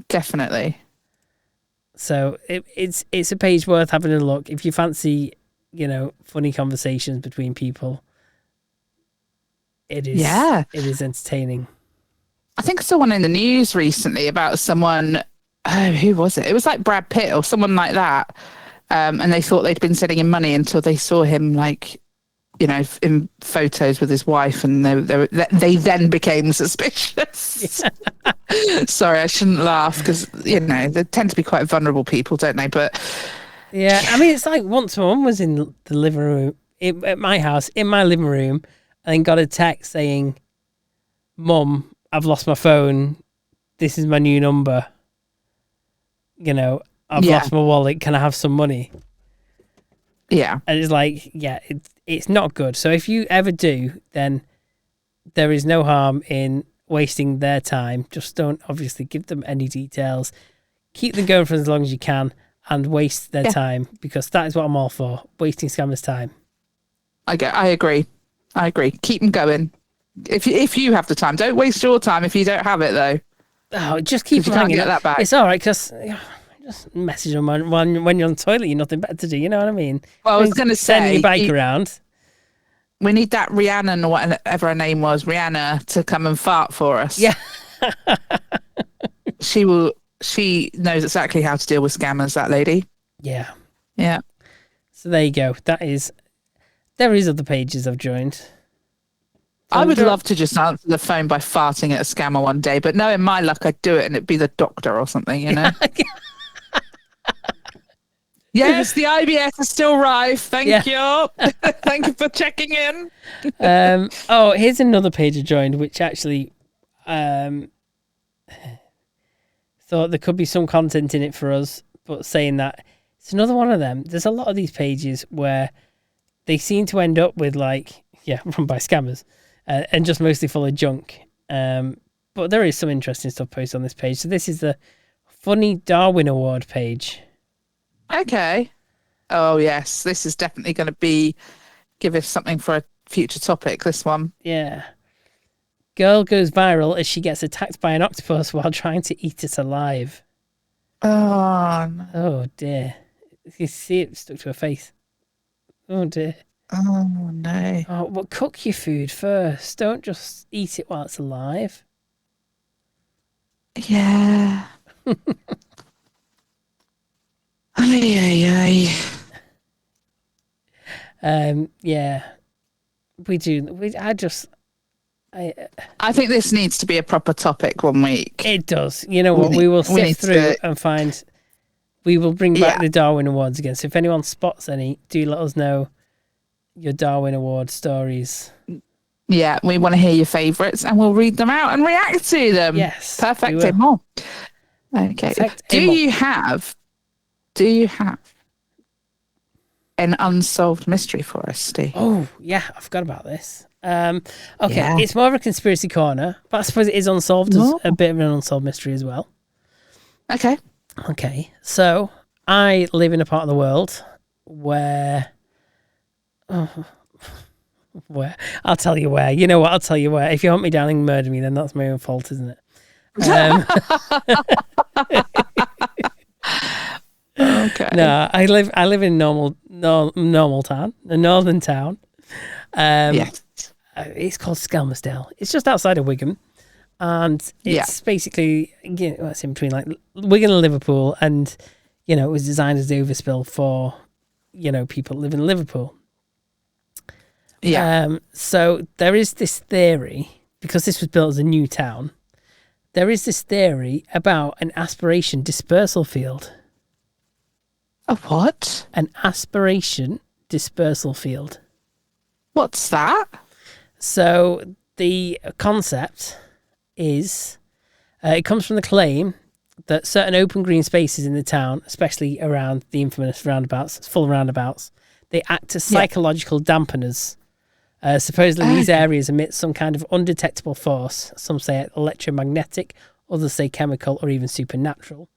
Speaker 2: Definitely.
Speaker 1: So it's a page worth having a look. If you fancy, funny conversations between people, it is entertaining.
Speaker 2: I think I saw one in the news recently about someone, who was it? It was like Brad Pitt or someone like that. And they thought they'd been sending him money until they saw him in photos with his wife, and they then became suspicious. Sorry, I shouldn't laugh because, they tend to be quite vulnerable people, don't they? But
Speaker 1: yeah, I mean, it's like once someone was in the living room at my house, in my living room, and got a text saying, "Mum, I've lost my phone. This is my new number. I've lost my wallet. Can I have some money?"
Speaker 2: Yeah.
Speaker 1: And it's like, it's not good. So if you ever do, then there is no harm in wasting their time. Just don't obviously give them any details. Keep them going for as long as you can and waste their time, because that is what I'm all for. Wasting scammers' time.
Speaker 2: I agree. Keep them going. If you have the time, don't waste your time if you don't have it, though.
Speaker 1: Oh, just keep
Speaker 2: them hanging. Get that back.
Speaker 1: It's all right, because just message them when you're on the toilet. You're nothing better to do. You know what I mean?
Speaker 2: Well, I was going to say,
Speaker 1: sending your bike around.
Speaker 2: We need that Rihanna or whatever her name was, Rihanna, to come and fart for us.
Speaker 1: Yeah.
Speaker 2: She will. She knows exactly how to deal with scammers. That lady.
Speaker 1: Yeah.
Speaker 2: Yeah.
Speaker 1: So there you go. There is other pages I've joined.
Speaker 2: I would love to just answer the phone by farting at a scammer one day, but knowing my luck, I'd do it and it'd be the doctor or something, Yes, the IBS is still rife. Thank you. Thank you for checking in.
Speaker 1: Here's another page I joined, which actually thought there could be some content in it for us, but saying that It's another one of them. There's a lot of these pages where they seem to end up with run by scammers and just mostly full of junk. But there is some interesting stuff posted on this page. So this is the Funny Darwin Award page.
Speaker 2: Okay. Oh, yes. This is definitely going to give us something for a future topic, this one.
Speaker 1: Yeah. Girl goes viral as she gets attacked by an octopus while trying to eat it alive.
Speaker 2: Oh, no.
Speaker 1: Oh, dear. You see it stuck to her face. Oh, dear.
Speaker 2: Oh, no.
Speaker 1: Oh, well, cook your food first. Don't just eat it while it's alive.
Speaker 2: Yeah. Ay.
Speaker 1: Yeah. We do.
Speaker 2: I think this needs to be a proper topic one week.
Speaker 1: It does. You know what? We will sift through and find. We will bring back the Darwin Awards again. So if anyone spots any, do let us know your Darwin Award stories.
Speaker 2: Yeah, we want to hear your favourites and we'll read them out and react to them.
Speaker 1: Yes.
Speaker 2: Perfect. More. Okay. Do you have an unsolved mystery for us, Steve?
Speaker 1: Oh, yeah. I forgot about this. It's more of a conspiracy corner, but I suppose it is unsolved as a bit of an unsolved mystery as well. Okay. So I live in a part of the world where I'll tell you where. You know what? I'll tell you where. If you hunt me down and murder me, then that's my own fault, isn't it?
Speaker 2: Okay.
Speaker 1: No, I live in normal town, a northern town.
Speaker 2: Yes.
Speaker 1: It's called Skelmersdale. It's just outside of Wigan, and it's basically it's in between like Wigan and Liverpool, and it was designed as the overspill for people living in Liverpool.
Speaker 2: Yeah.
Speaker 1: So there is this theory, because this was built as a new town. There is this theory about an aspiration dispersal field.
Speaker 2: A what?
Speaker 1: An aspiration dispersal field.
Speaker 2: What's that?
Speaker 1: So the concept is, it comes from the claim that certain open green spaces in the town, especially around the infamous roundabouts, it's full of roundabouts, they act as psychological dampeners. Supposedly these areas emit some kind of undetectable force. Some say electromagnetic, others say chemical or even supernatural,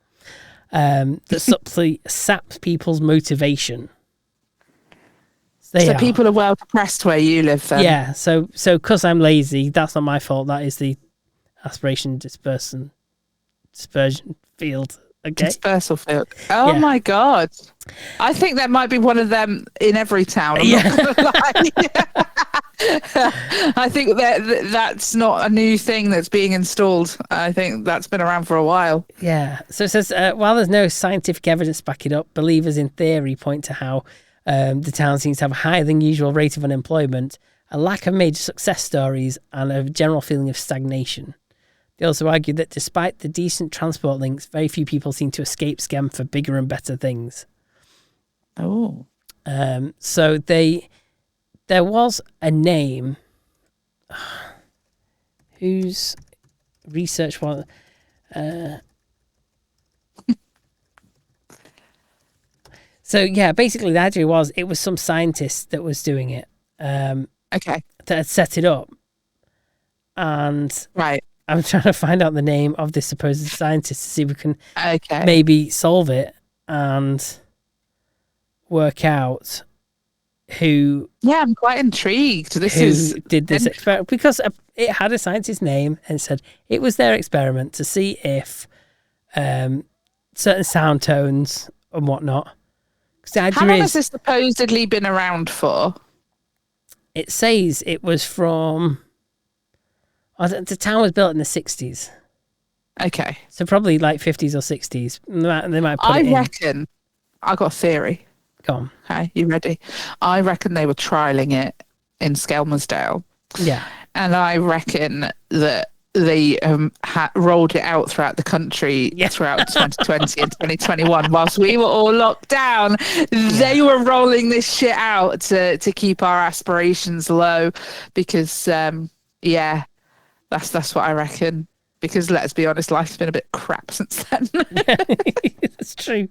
Speaker 1: that subtly saps people's motivation. So
Speaker 2: people are well depressed where you live then?
Speaker 1: Yeah, so because I'm lazy, that's not my fault. That is the aspiration dispersion field. Okay.
Speaker 2: Dispersal field. Oh my God. I think there might be one of them in every town. I'm not gonna lie. I think that's not a new thing that's being installed. I think that's been around for a while.
Speaker 1: Yeah. So it says, while there's no scientific evidence to back it up, believers in theory point to how the town seems to have a higher than usual rate of unemployment, a lack of major success stories, and a general feeling of stagnation. They also argue that despite the decent transport links, very few people seem to escape scam for bigger and better things.
Speaker 2: Oh.
Speaker 1: So there was a name whose research was... So, yeah, basically the idea was it was some scientist that was doing it.
Speaker 2: Okay.
Speaker 1: That had set it up. And...
Speaker 2: Right.
Speaker 1: I'm trying to find out the name of this supposed scientist to see if we can maybe solve it and work out who...
Speaker 2: Yeah, I'm quite intrigued.
Speaker 1: Who did this experiment, because it had a scientist's name and it said it was their experiment to see if certain sound tones and whatnot.
Speaker 2: How long has this supposedly been around for?
Speaker 1: It says it was from... the town was built in the 60s.
Speaker 2: Okay.
Speaker 1: So probably like 50s or 60s. They might put it in.
Speaker 2: I reckon... I got a theory.
Speaker 1: Go on.
Speaker 2: Okay, you ready? I reckon they were trialling it in Skelmersdale.
Speaker 1: Yeah.
Speaker 2: And I reckon that they rolled it out throughout the country throughout 2020 and 2021 whilst we were all locked down. They were rolling this shit out to keep our aspirations low because, that's what I reckon. because let's be honest, life's been a bit crap since then.
Speaker 1: That's true.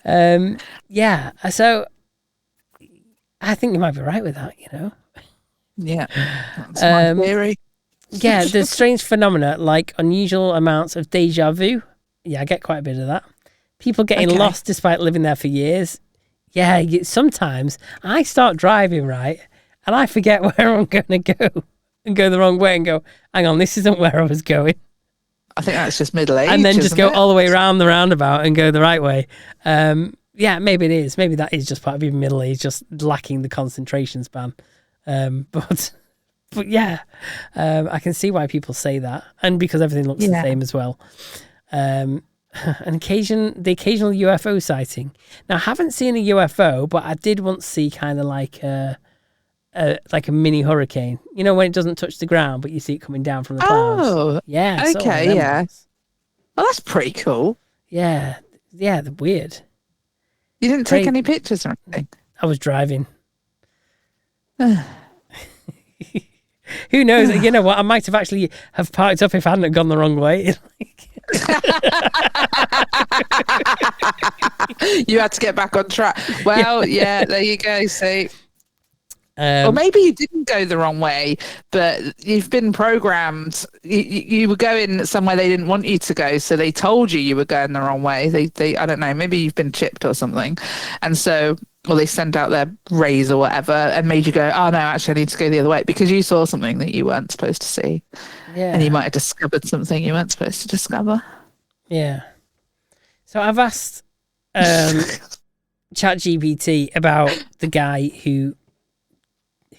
Speaker 1: Yeah. So I think you might be right with that, you know?
Speaker 2: Yeah. That's my theory.
Speaker 1: Yeah, there's strange phenomena like unusual amounts of deja vu. Yeah, I get quite a bit of that. People getting lost despite living there for years. Yeah, sometimes I start driving, right? And I forget where I'm going to go and go the wrong way and go, hang on, this isn't where I was going.
Speaker 2: I think that's just middle age.
Speaker 1: And then just go all the way around the roundabout and go the right way. Yeah, maybe it is. Maybe that is just part of being middle age, just lacking the concentration span. But yeah, I can see why people say that. And because everything looks the same as well. The occasional UFO sighting. Now, I haven't seen a UFO, but I did once see kind of like a mini hurricane. You know, when it doesn't touch the ground, but you see it coming down from the clouds.
Speaker 2: Oh,
Speaker 1: yeah.
Speaker 2: Okay, yeah. Well, that's pretty cool.
Speaker 1: Yeah, they're weird.
Speaker 2: You didn't take any pictures or anything?
Speaker 1: I was driving. Who knows? You know what? I might have actually have parked up if I hadn't gone the wrong way.
Speaker 2: You had to get back on track. Well, yeah, there you go. See, or maybe you didn't go the wrong way, but you've been programmed. You were going somewhere they didn't want you to go, so they told you were going the wrong way. They I don't know. Maybe you've been chipped or something, and so. Or they sent out their rays or whatever and made you go, oh, no, actually, I need to go the other way because you saw something that you weren't supposed to see. Yeah. And you might have discovered something you weren't supposed to discover.
Speaker 1: Yeah. So I've asked ChatGPT about the guy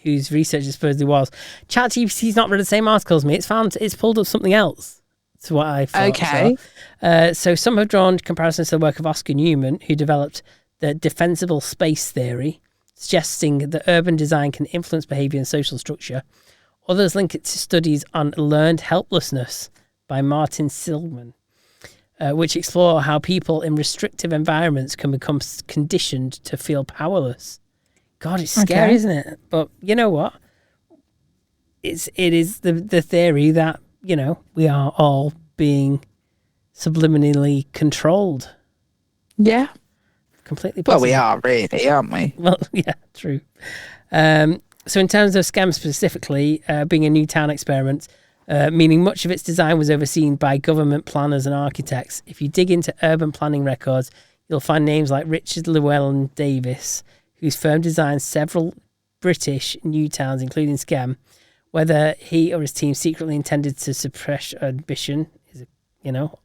Speaker 1: whose research it supposedly was. ChatGPT's not read the same article as me. It's pulled up something else. That's what I thought.
Speaker 2: Okay.
Speaker 1: So some have drawn comparisons to the work of Oscar Newman, who developed the defensible space theory, suggesting that urban design can influence behavior and social structure. Others link it to studies on learned helplessness by Martin Silman, which explore how people in restrictive environments can become conditioned to feel powerless. God, it's scary, isn't it? But you know what? It is the theory that, you know, we are all being subliminally controlled.
Speaker 2: Yeah.
Speaker 1: Completely possible.
Speaker 2: Well, we are really, aren't we?
Speaker 1: Well, yeah, true. So in terms of SCEM specifically, being a Newtown experiment, meaning much of its design was overseen by government planners and architects. If you dig into urban planning records, you'll find names like Richard Llewellyn Davis, whose firm designed several British Newtowns, including SCEM. Whether he or his team secretly intended to suppress ambition is, you know,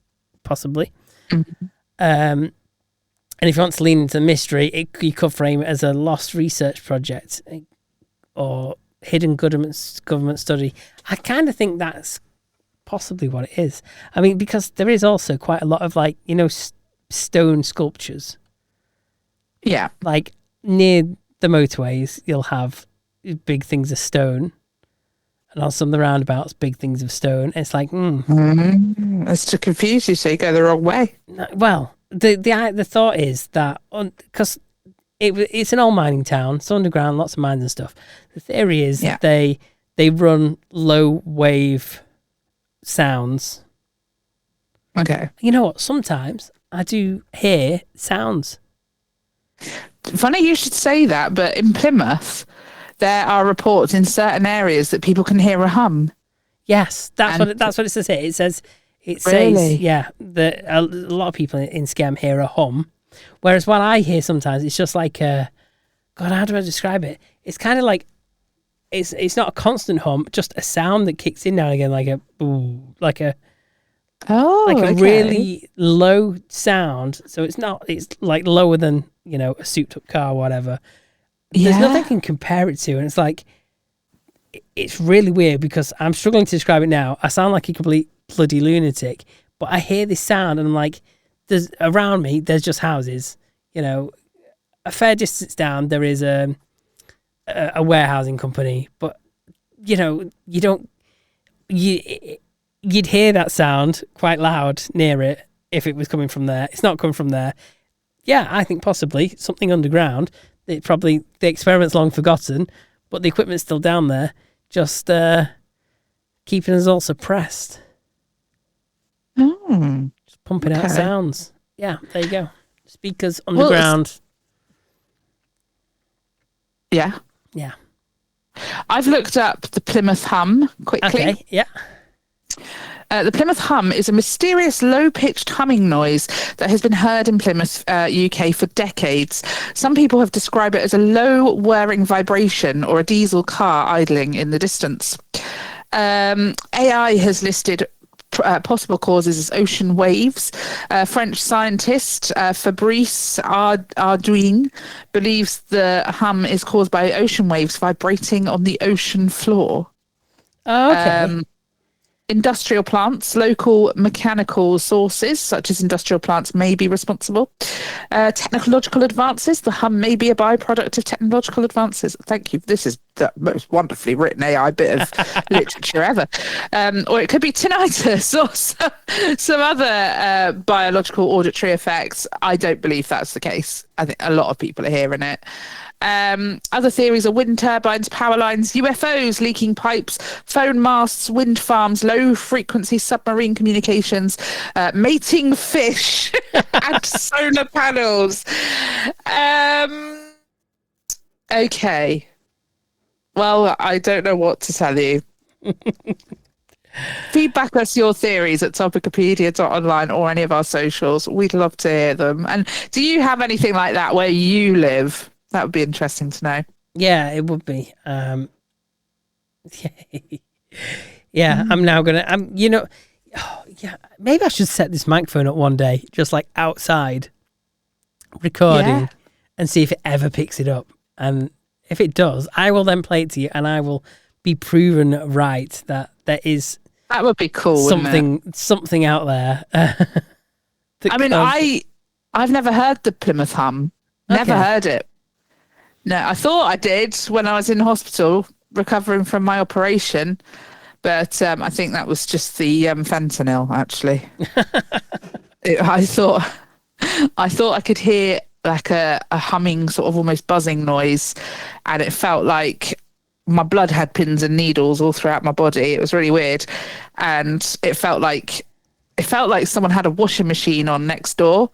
Speaker 1: possibly. Mm-hmm. And if you want to lean into the mystery, you could frame it as a lost research project or hidden government study. I kind of think that's possibly what it is. I mean, because there is also quite a lot of, like, you know, stone sculptures.
Speaker 2: Yeah.
Speaker 1: Like near the motorways, you'll have big things of stone. And on some of the roundabouts, big things of stone. It's like,
Speaker 2: It's to confuse you so you go the wrong way.
Speaker 1: Well, the thought is that because it's an old mining town, it's underground, lots of mines and stuff. The theory is that they run low wave sounds.
Speaker 2: Okay.
Speaker 1: You know what? Sometimes I do hear sounds.
Speaker 2: Funny you should say that, but in Plymouth, there are reports in certain areas that people can hear a hum.
Speaker 1: Yes, that's what it says here. It says. Says, yeah, that a lot of people in SCEM hear a hum, whereas what I hear sometimes, it's just like God, how do I describe it? It's kind of like it's not a constant hum, just a sound that kicks in now and again, like a ooh, like a really low sound. So it's like lower than, you know, a souped up car or whatever. There's nothing I can compare it to, and it's like it's really weird because I'm struggling to describe it now. I sound like a complete bloody lunatic, but I hear this sound and I'm like, there's around me, there's just houses, you know, a fair distance down there is a warehousing company, but you know, you'd hear that sound quite loud near it if it was coming from there. It's not coming from there. Yeah, I think possibly something underground. The experiment's long forgotten, but the equipment's still down there, just keeping us all suppressed. Just pumping out sounds. Yeah, there you go. Speakers underground.
Speaker 2: Yeah.
Speaker 1: Yeah.
Speaker 2: I've looked up the Plymouth Hum quickly.
Speaker 1: Okay, yeah.
Speaker 2: The Plymouth Hum is a mysterious low-pitched humming noise that has been heard in Plymouth, UK for decades. Some people have described it as a low whirring vibration or a diesel car idling in the distance. AI has listed possible causes as ocean waves. French scientist Fabrice Ardouin believes the hum is caused by ocean waves vibrating on the ocean floor.
Speaker 1: Oh, okay.
Speaker 2: Industrial plants, local mechanical sources such as industrial plants may be responsible. Technological advances, the hum may be a byproduct of technological advances. Thank you. This is the most wonderfully written AI bit of literature ever. Or it could be tinnitus or some other biological auditory effects. I don't believe that's the case. I think a lot of people are hearing it. Other theories are wind turbines, power lines, UFOs, leaking pipes, phone masts, wind farms, low frequency submarine communications, mating fish, and solar panels. Okay. Well, I don't know what to tell you. Feedback us your theories at topicopedia.online or any of our socials. We'd love to hear them. And do you have anything like that where you live? That would be interesting to know.
Speaker 1: Yeah, it would be. Yeah, I'm now gonna. Maybe I should set this microphone up one day, just like outside, recording, and see if it ever picks it up. And if it does, I will then play it to you, and I will be proven right that there is.
Speaker 2: That would be cool.
Speaker 1: Something out there.
Speaker 2: I mean, I've never heard the Plymouth Hum. Never heard it. No, I thought I did when I was in hospital recovering from my operation, but I think that was just the fentanyl. Actually, I thought I could hear like a humming, sort of almost buzzing noise, and it felt like my blood had pins and needles all throughout my body. It was really weird, and it felt like someone had a washing machine on next door.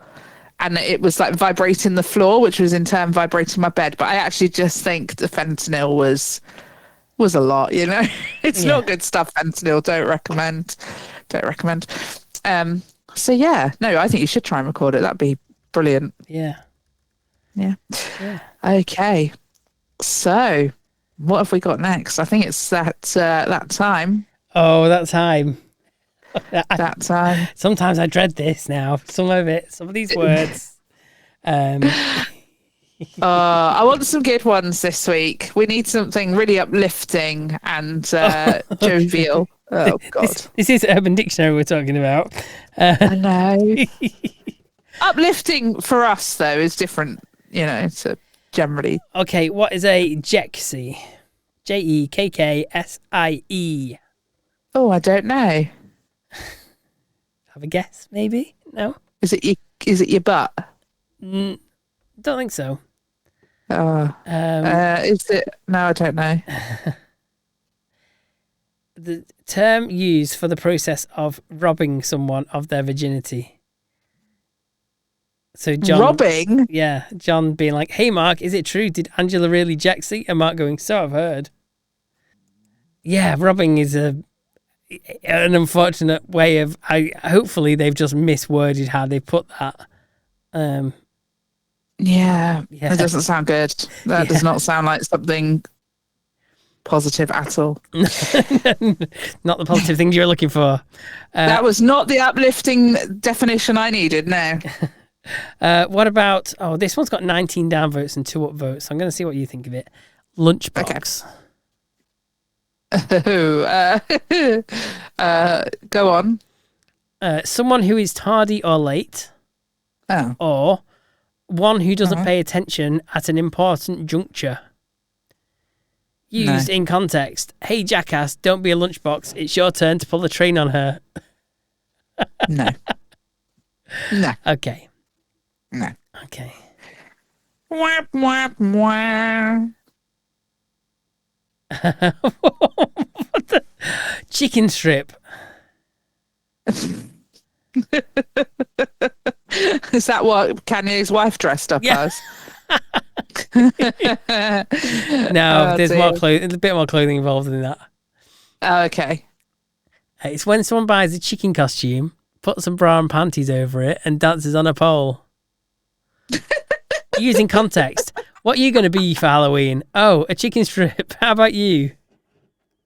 Speaker 2: And it was like vibrating the floor, which was in turn vibrating my bed. But I actually just think the fentanyl was a lot, you know. It's not good stuff, fentanyl. Don't recommend. So yeah, no, I think you should try and record it. That'd be brilliant.
Speaker 1: Yeah.
Speaker 2: Okay. So what have we got next? I think it's that time.
Speaker 1: Oh, that time.
Speaker 2: That time.
Speaker 1: Sometimes I dread this now. Some of these words.
Speaker 2: I want some good ones this week. We need something really uplifting and jovial. Oh God!
Speaker 1: This is Urban Dictionary we're talking about.
Speaker 2: I know. Uplifting for us though is different, you know. To generally.
Speaker 1: Okay, what is a Jeksie? Jekksie.
Speaker 2: Oh, I don't know.
Speaker 1: Have a guess, maybe? No?
Speaker 2: Is it your butt?
Speaker 1: Don't think so.
Speaker 2: Is it? No, I don't know.
Speaker 1: The term used for the process of robbing someone of their virginity. So John...
Speaker 2: Robbing?
Speaker 1: Yeah, John being like, hey, Mark, is it true? Did Angela really Jeksie? And Mark going, so I've heard. Yeah, robbing is an unfortunate way of... hopefully they've just misworded how they put that.
Speaker 2: Yeah, that doesn't sound good. That does not sound like something positive at all.
Speaker 1: Not the positive thing you're looking for.
Speaker 2: That was not the uplifting definition I needed, no.
Speaker 1: What about... Oh, this one's got 19 downvotes and 2 upvotes. So I'm going to see what you think of it. Lunchbox.
Speaker 2: Okay. Go on.
Speaker 1: Someone who is tardy or late.
Speaker 2: Oh.
Speaker 1: Or one who doesn't pay attention at an important juncture. Used in context. Hey, jackass, don't be a lunchbox. It's your turn to pull the train on her.
Speaker 2: No. No.
Speaker 1: Okay.
Speaker 2: No.
Speaker 1: Okay.
Speaker 2: Wah, wah, wah.
Speaker 1: What the? Chicken strip.
Speaker 2: Is that what Kanye's wife dressed up as?
Speaker 1: No, there's more clothing. A bit more clothing involved in that.
Speaker 2: Oh, okay.
Speaker 1: It's when someone buys a chicken costume, puts some bra and panties over it, and dances on a pole. Using context, what are you going to be for Halloween? Oh, a chicken strip. How about you?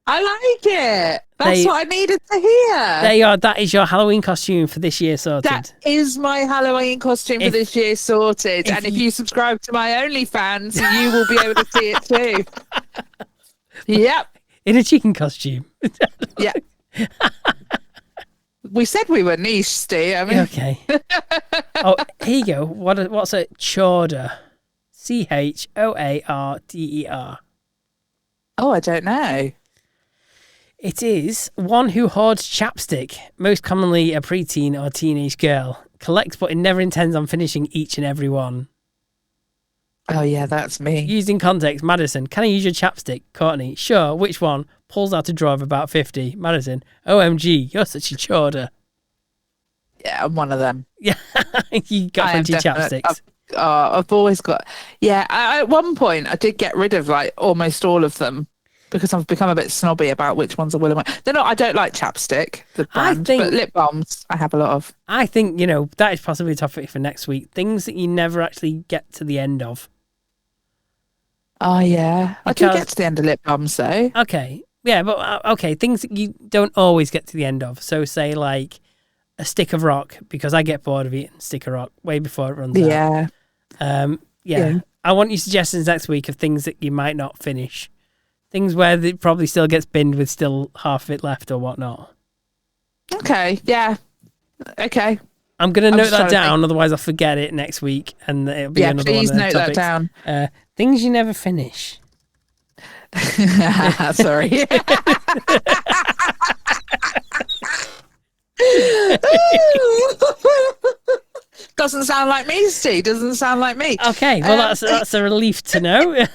Speaker 2: I like it. That's what I needed to hear.
Speaker 1: There you are. That is your Halloween costume for this year sorted.
Speaker 2: That is my Halloween costume for this year sorted. And if you subscribe to my OnlyFans, you will be able to see it too. Yep.
Speaker 1: In a chicken costume.
Speaker 2: Yeah. We said we were niche, Steve. I mean.
Speaker 1: Okay. Oh, here you go. What's a chorder? CHOARDER.
Speaker 2: Oh, I don't know.
Speaker 1: It is one who hoards chapstick, most commonly a preteen or teenage girl. Collects but it never intends on finishing each and every one.
Speaker 2: Oh, yeah, that's me.
Speaker 1: Using context, Madison, can I use your chapstick? Courtney, sure, which one? Pulls out a drawer of about 50. Madison, OMG, you're such a chorder.
Speaker 2: Yeah, I'm one of them.
Speaker 1: Yeah, you got plenty of chapsticks.
Speaker 2: I've always got... Yeah, at one point, I did get rid of, like, almost all of them because I've become a bit snobby about which ones I will and won't. I don't like chapstick, the brand, but lip balms, I have a lot of. I
Speaker 1: think, that is possibly a topic for next week. Things that you never actually get to the end of.
Speaker 2: Oh, yeah. I do get to the end of lip balms, though.
Speaker 1: Okay. Yeah, but, okay, things that you don't always get to the end of. So, say, like, a stick of rock, because I get bored of eating stick of rock way before it runs out. Yeah. I want your suggestions next week of things that you might not finish. Things where it probably still gets binned with still half of it left or whatnot.
Speaker 2: Okay, yeah. Okay.
Speaker 1: I'm going to note that down, otherwise I'll forget it next week, and it'll be another one of the
Speaker 2: please note
Speaker 1: topics.
Speaker 2: that down.
Speaker 1: Things you never finish.
Speaker 2: Sorry. Doesn't sound like me, Steve. Doesn't sound like me.
Speaker 1: Okay, well, that's a relief to know.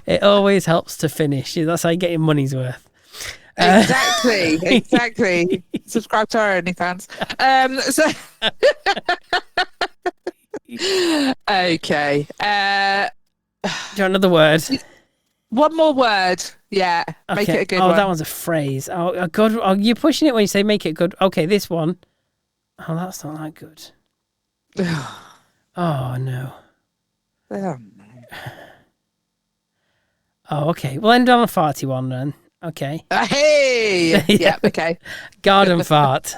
Speaker 1: It always helps to finish. That's how you get your money's worth.
Speaker 2: Exactly. Subscribe to our OnlyFans. Okay.
Speaker 1: Do you want another word?
Speaker 2: One more word. Yeah.
Speaker 1: Okay.
Speaker 2: Make it a good one.
Speaker 1: Oh, that one's a phrase. Oh, good. Oh, you're pushing it when you say make it good. Okay, this one. Oh, that's not that good. Oh, no. Oh, okay. We'll end on a farty one then. Okay.
Speaker 2: Hey! Yeah, okay.
Speaker 1: Garden fart.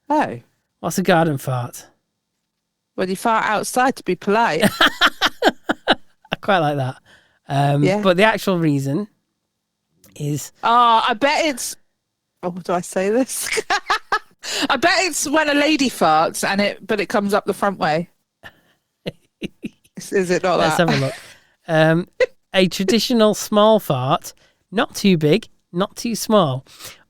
Speaker 2: Oh.
Speaker 1: What's a garden fart?
Speaker 2: When you fart outside to be polite.
Speaker 1: I quite like that.
Speaker 2: Yeah.
Speaker 1: But the actual reason is...
Speaker 2: Oh, I bet it's... Oh, do I say this? I bet it's when a lady farts but it comes up the front way. Is it not
Speaker 1: Let's
Speaker 2: that?
Speaker 1: have a look. A traditional small fart, not too big, not too small.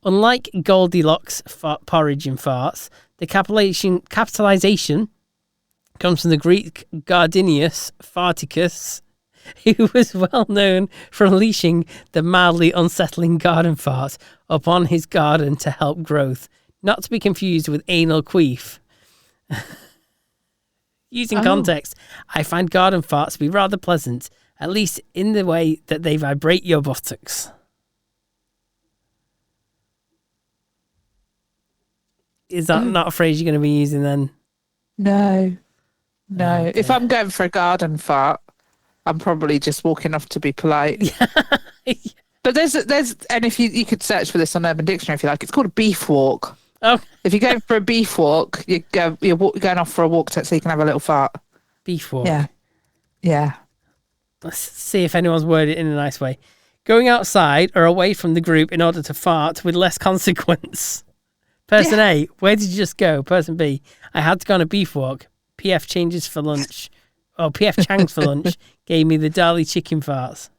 Speaker 1: Unlike Goldilocks porridge and farts, the capitalization comes from the Greek Gardenius Farticus, who was well known for unleashing the mildly unsettling garden fart upon his garden to help growth, not to be confused with anal queef. Using context, I find garden farts to be rather pleasant, at least in the way that they vibrate your buttocks. Is that not a phrase you're going to be using then?
Speaker 2: No.
Speaker 1: Okay.
Speaker 2: If I'm going for a garden fart, I'm probably just walking off to be polite. But there's, and if you could search for this on Urban Dictionary if you like, it's called a beef walk.
Speaker 1: Oh,
Speaker 2: if you're going for a beef walk, you're going off for a walk so you can have a little fart.
Speaker 1: beef walk.
Speaker 2: Yeah.
Speaker 1: Let's see if anyone's worded it in a nice way. Going outside or away from the group in order to fart with less consequence. Person A, where did you just go? Person B, I had to go on a beef walk. PF changes for lunch. Oh, PF Chang's for lunch gave me the Dali chicken farts.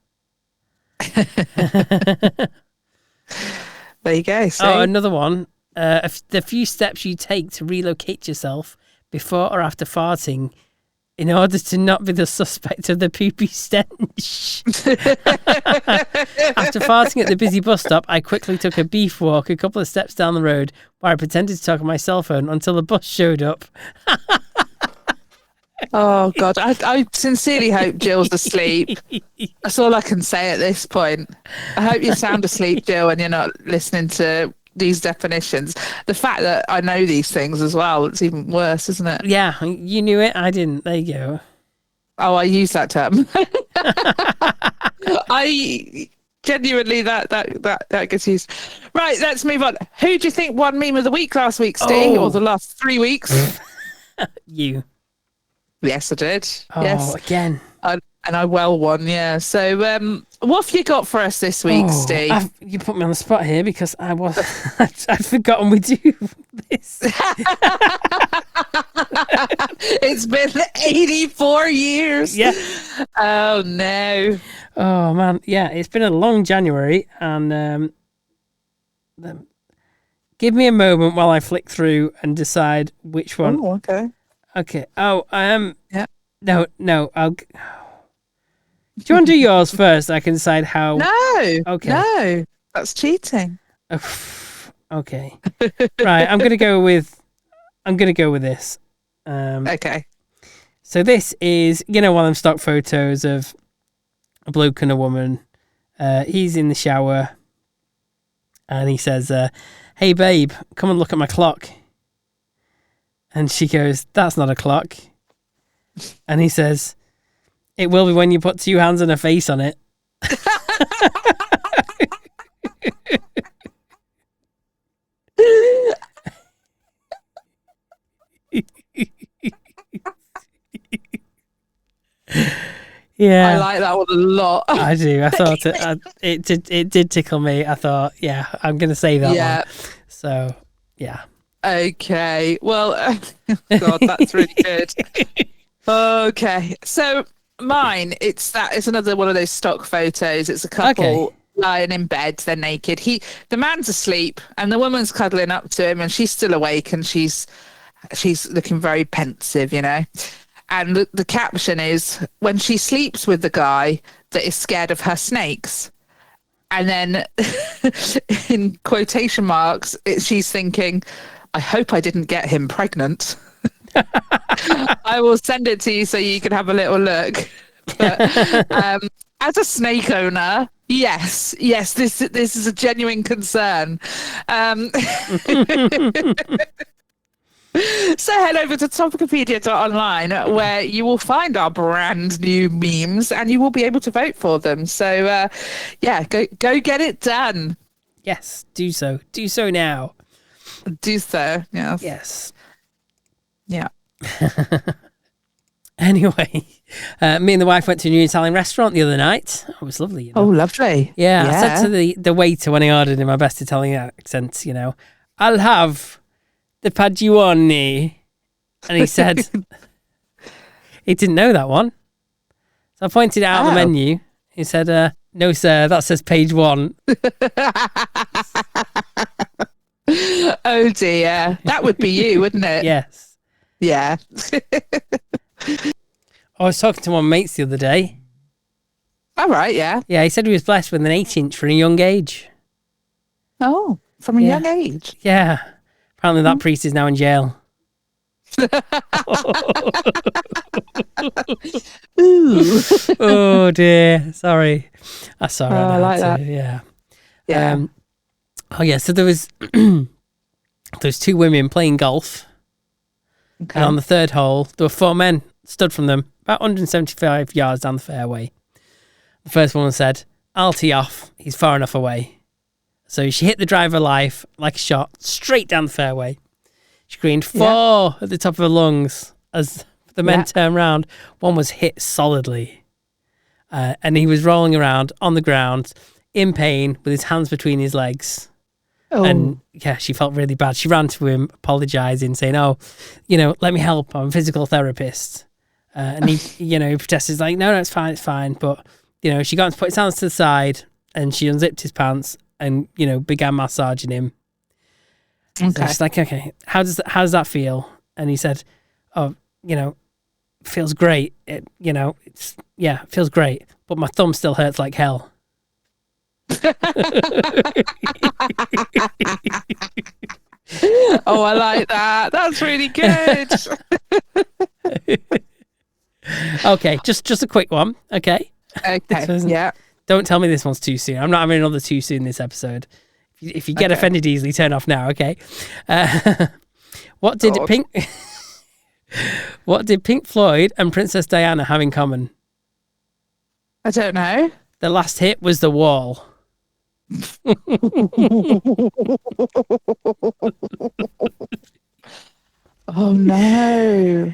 Speaker 2: There you go. See?
Speaker 1: Oh, another one. The few steps you take to relocate yourself before or after farting in order to not be the suspect of the poopy stench. After farting at the busy bus stop, I quickly took a beef walk a couple of steps down the road where I pretended to talk on my cell phone until the bus showed up.
Speaker 2: Oh, God. I sincerely hope Jill's asleep. That's all I can say at this point. I hope you sound asleep, Jill, and you're not listening to these definitions. The fact that I know these things as well, it's even worse, isn't it?
Speaker 1: Yeah, you knew it. I didn't. There you go.
Speaker 2: Oh, I use that term. I genuinely, that gets used. Right, let's move on. Who do you think won meme of the week last week, Steve? Or the last 3 weeks?
Speaker 1: You.
Speaker 2: Yes, I did.
Speaker 1: Oh,
Speaker 2: yes.
Speaker 1: Again.
Speaker 2: And I well won, yeah. So what have you got for us this week, Steve?
Speaker 1: You put me on the spot here because I'd forgotten we do this.
Speaker 2: It's been 84 years.
Speaker 1: Yeah.
Speaker 2: Oh, no.
Speaker 1: Oh, man. Yeah, it's been a long January. And give me a moment while I flick through and decide which one.
Speaker 2: Oh, okay.
Speaker 1: Okay. Oh,
Speaker 2: yeah.
Speaker 1: No, I'll... Do you want to do yours first? I can decide how...
Speaker 2: No.
Speaker 1: Okay.
Speaker 2: No. That's cheating.
Speaker 1: Okay. Right, I'm going to go with this.
Speaker 2: Okay.
Speaker 1: So this is, one of them stock photos of a bloke and a woman. He's in the shower and he says, "Hey babe, come and look at my clock." And she goes, "That's not a clock." And he says, "It will be when you put 2 hands and a face on it." Yeah,
Speaker 2: I like that one a lot.
Speaker 1: I do. I thought it did tickle me. I thought, yeah, I'm going to say that one. So, yeah.
Speaker 2: Okay. Well, God, that's really good. Okay. So mine, it's another one of those stock photos. It's a couple lying in bed. They're naked. The man's asleep and the woman's cuddling up to him and she's still awake and she's looking very pensive, And the caption is, when she sleeps with the guy that is scared of her snakes. And then in quotation marks, she's thinking, I hope I didn't get him pregnant. I will send it to you so you can have a little look. But, as a snake owner, yes, this is a genuine concern. So head over to Topicopedia.online where you will find our brand new memes and you will be able to vote for them. So, go get it done.
Speaker 1: Yes, do so. Do so now.
Speaker 2: Do so, yes.
Speaker 1: Yes.
Speaker 2: Yeah.
Speaker 1: Anyway, me and the wife went to a new Italian restaurant the other night. It was lovely.
Speaker 2: Oh, lovely.
Speaker 1: Yeah, I said to the waiter when I ordered in my best Italian accent, "I'll have the Pagioni." And he said, he didn't know that one. So I pointed out the menu. He said, "No, sir, that says page 1.
Speaker 2: Oh, dear. That would be you, wouldn't it?
Speaker 1: Yes.
Speaker 2: Yeah.
Speaker 1: I was talking to my mates the other day.
Speaker 2: All right, yeah.
Speaker 1: Yeah, he said he was blessed with an 8-inch from a young age.
Speaker 2: Oh, from a young age?
Speaker 1: Yeah. Apparently that priest is now in jail.
Speaker 2: Ooh.
Speaker 1: Oh dear, sorry. I saw it.
Speaker 2: I like that.
Speaker 1: Yeah.
Speaker 2: Yeah.
Speaker 1: So there was 2 women playing golf.
Speaker 2: Okay.
Speaker 1: And on the 3rd hole, there were 4 men stood from them about 175 yards down the fairway. The first woman said, "I'll tee off. He's far enough away." So she hit the driver live like a shot straight down the fairway. She screamed 4 at the top of her lungs as the men turned round. One was hit solidly. And he was rolling around on the ground in pain with his hands between his legs.
Speaker 2: Oh.
Speaker 1: And she felt really bad. She ran to him, apologising, saying, "Oh, let me help. I'm a physical therapist." And he protested, like, no, it's fine. But, she got him to put his hands to the side and she unzipped his pants and, began massaging him.
Speaker 2: Okay.
Speaker 1: So she's like, "Okay, how does that feel?" And he said, "Oh, feels great. It feels great. But my thumb still hurts like hell.
Speaker 2: Oh, I like that. That's really good.
Speaker 1: Okay, just a quick one. Okay.
Speaker 2: Okay. Yeah.
Speaker 1: Don't tell me this one's too soon. I'm not having another too soon this episode. If you get offended easily, turn off now. Okay. What did Pink Floyd and Princess Diana have in common?
Speaker 2: I don't know.
Speaker 1: The last hit was The Wall.
Speaker 2: Oh no.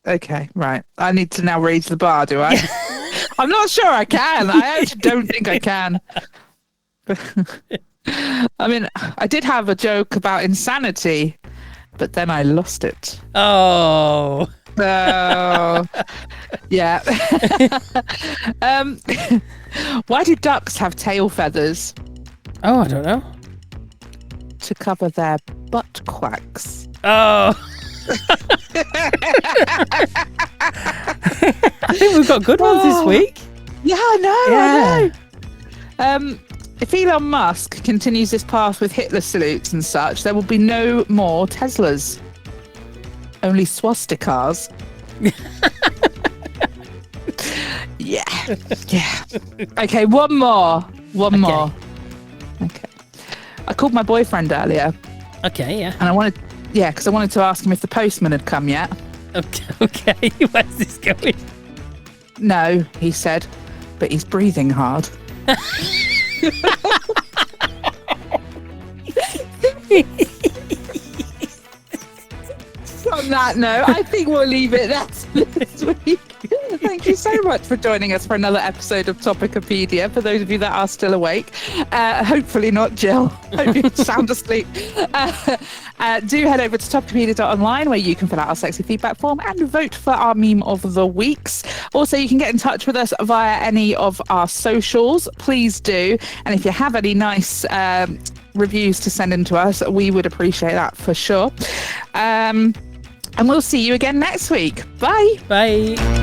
Speaker 2: Okay, right. I need to now raise the bar, do I? I'm not sure I can. I actually don't think I can. I mean, I did have a joke about insanity, but then I lost it.
Speaker 1: Oh.
Speaker 2: Oh. Yeah. Why do ducks have tail feathers?
Speaker 1: Oh, I don't know.
Speaker 2: To cover their butt quacks.
Speaker 1: Oh. I think we've got good ones this week.
Speaker 2: Yeah, I know. If Elon Musk continues this path with Hitler salutes and such, there will be no more Teslas. Only swastikas. Yeah. Okay, one more. Okay. I called my boyfriend earlier.
Speaker 1: Okay, yeah.
Speaker 2: And because I wanted to ask him if the postman had come yet.
Speaker 1: Okay. Where's this going?
Speaker 2: No, he said, but he's breathing hard. On that note, I think we'll leave it this week. Thank you so much for joining us for another episode of Topicopedia. For those of you that are still awake, hopefully not Jill. Hope you sound asleep. Do head over to topicopedia.online where you can fill out our sexy feedback form and vote for our meme of the weeks. Also, you can get in touch with us via any of our socials. Please do. And if you have any nice reviews to send in to us, we would appreciate that for sure. And we'll see you again next week. Bye.
Speaker 1: Bye.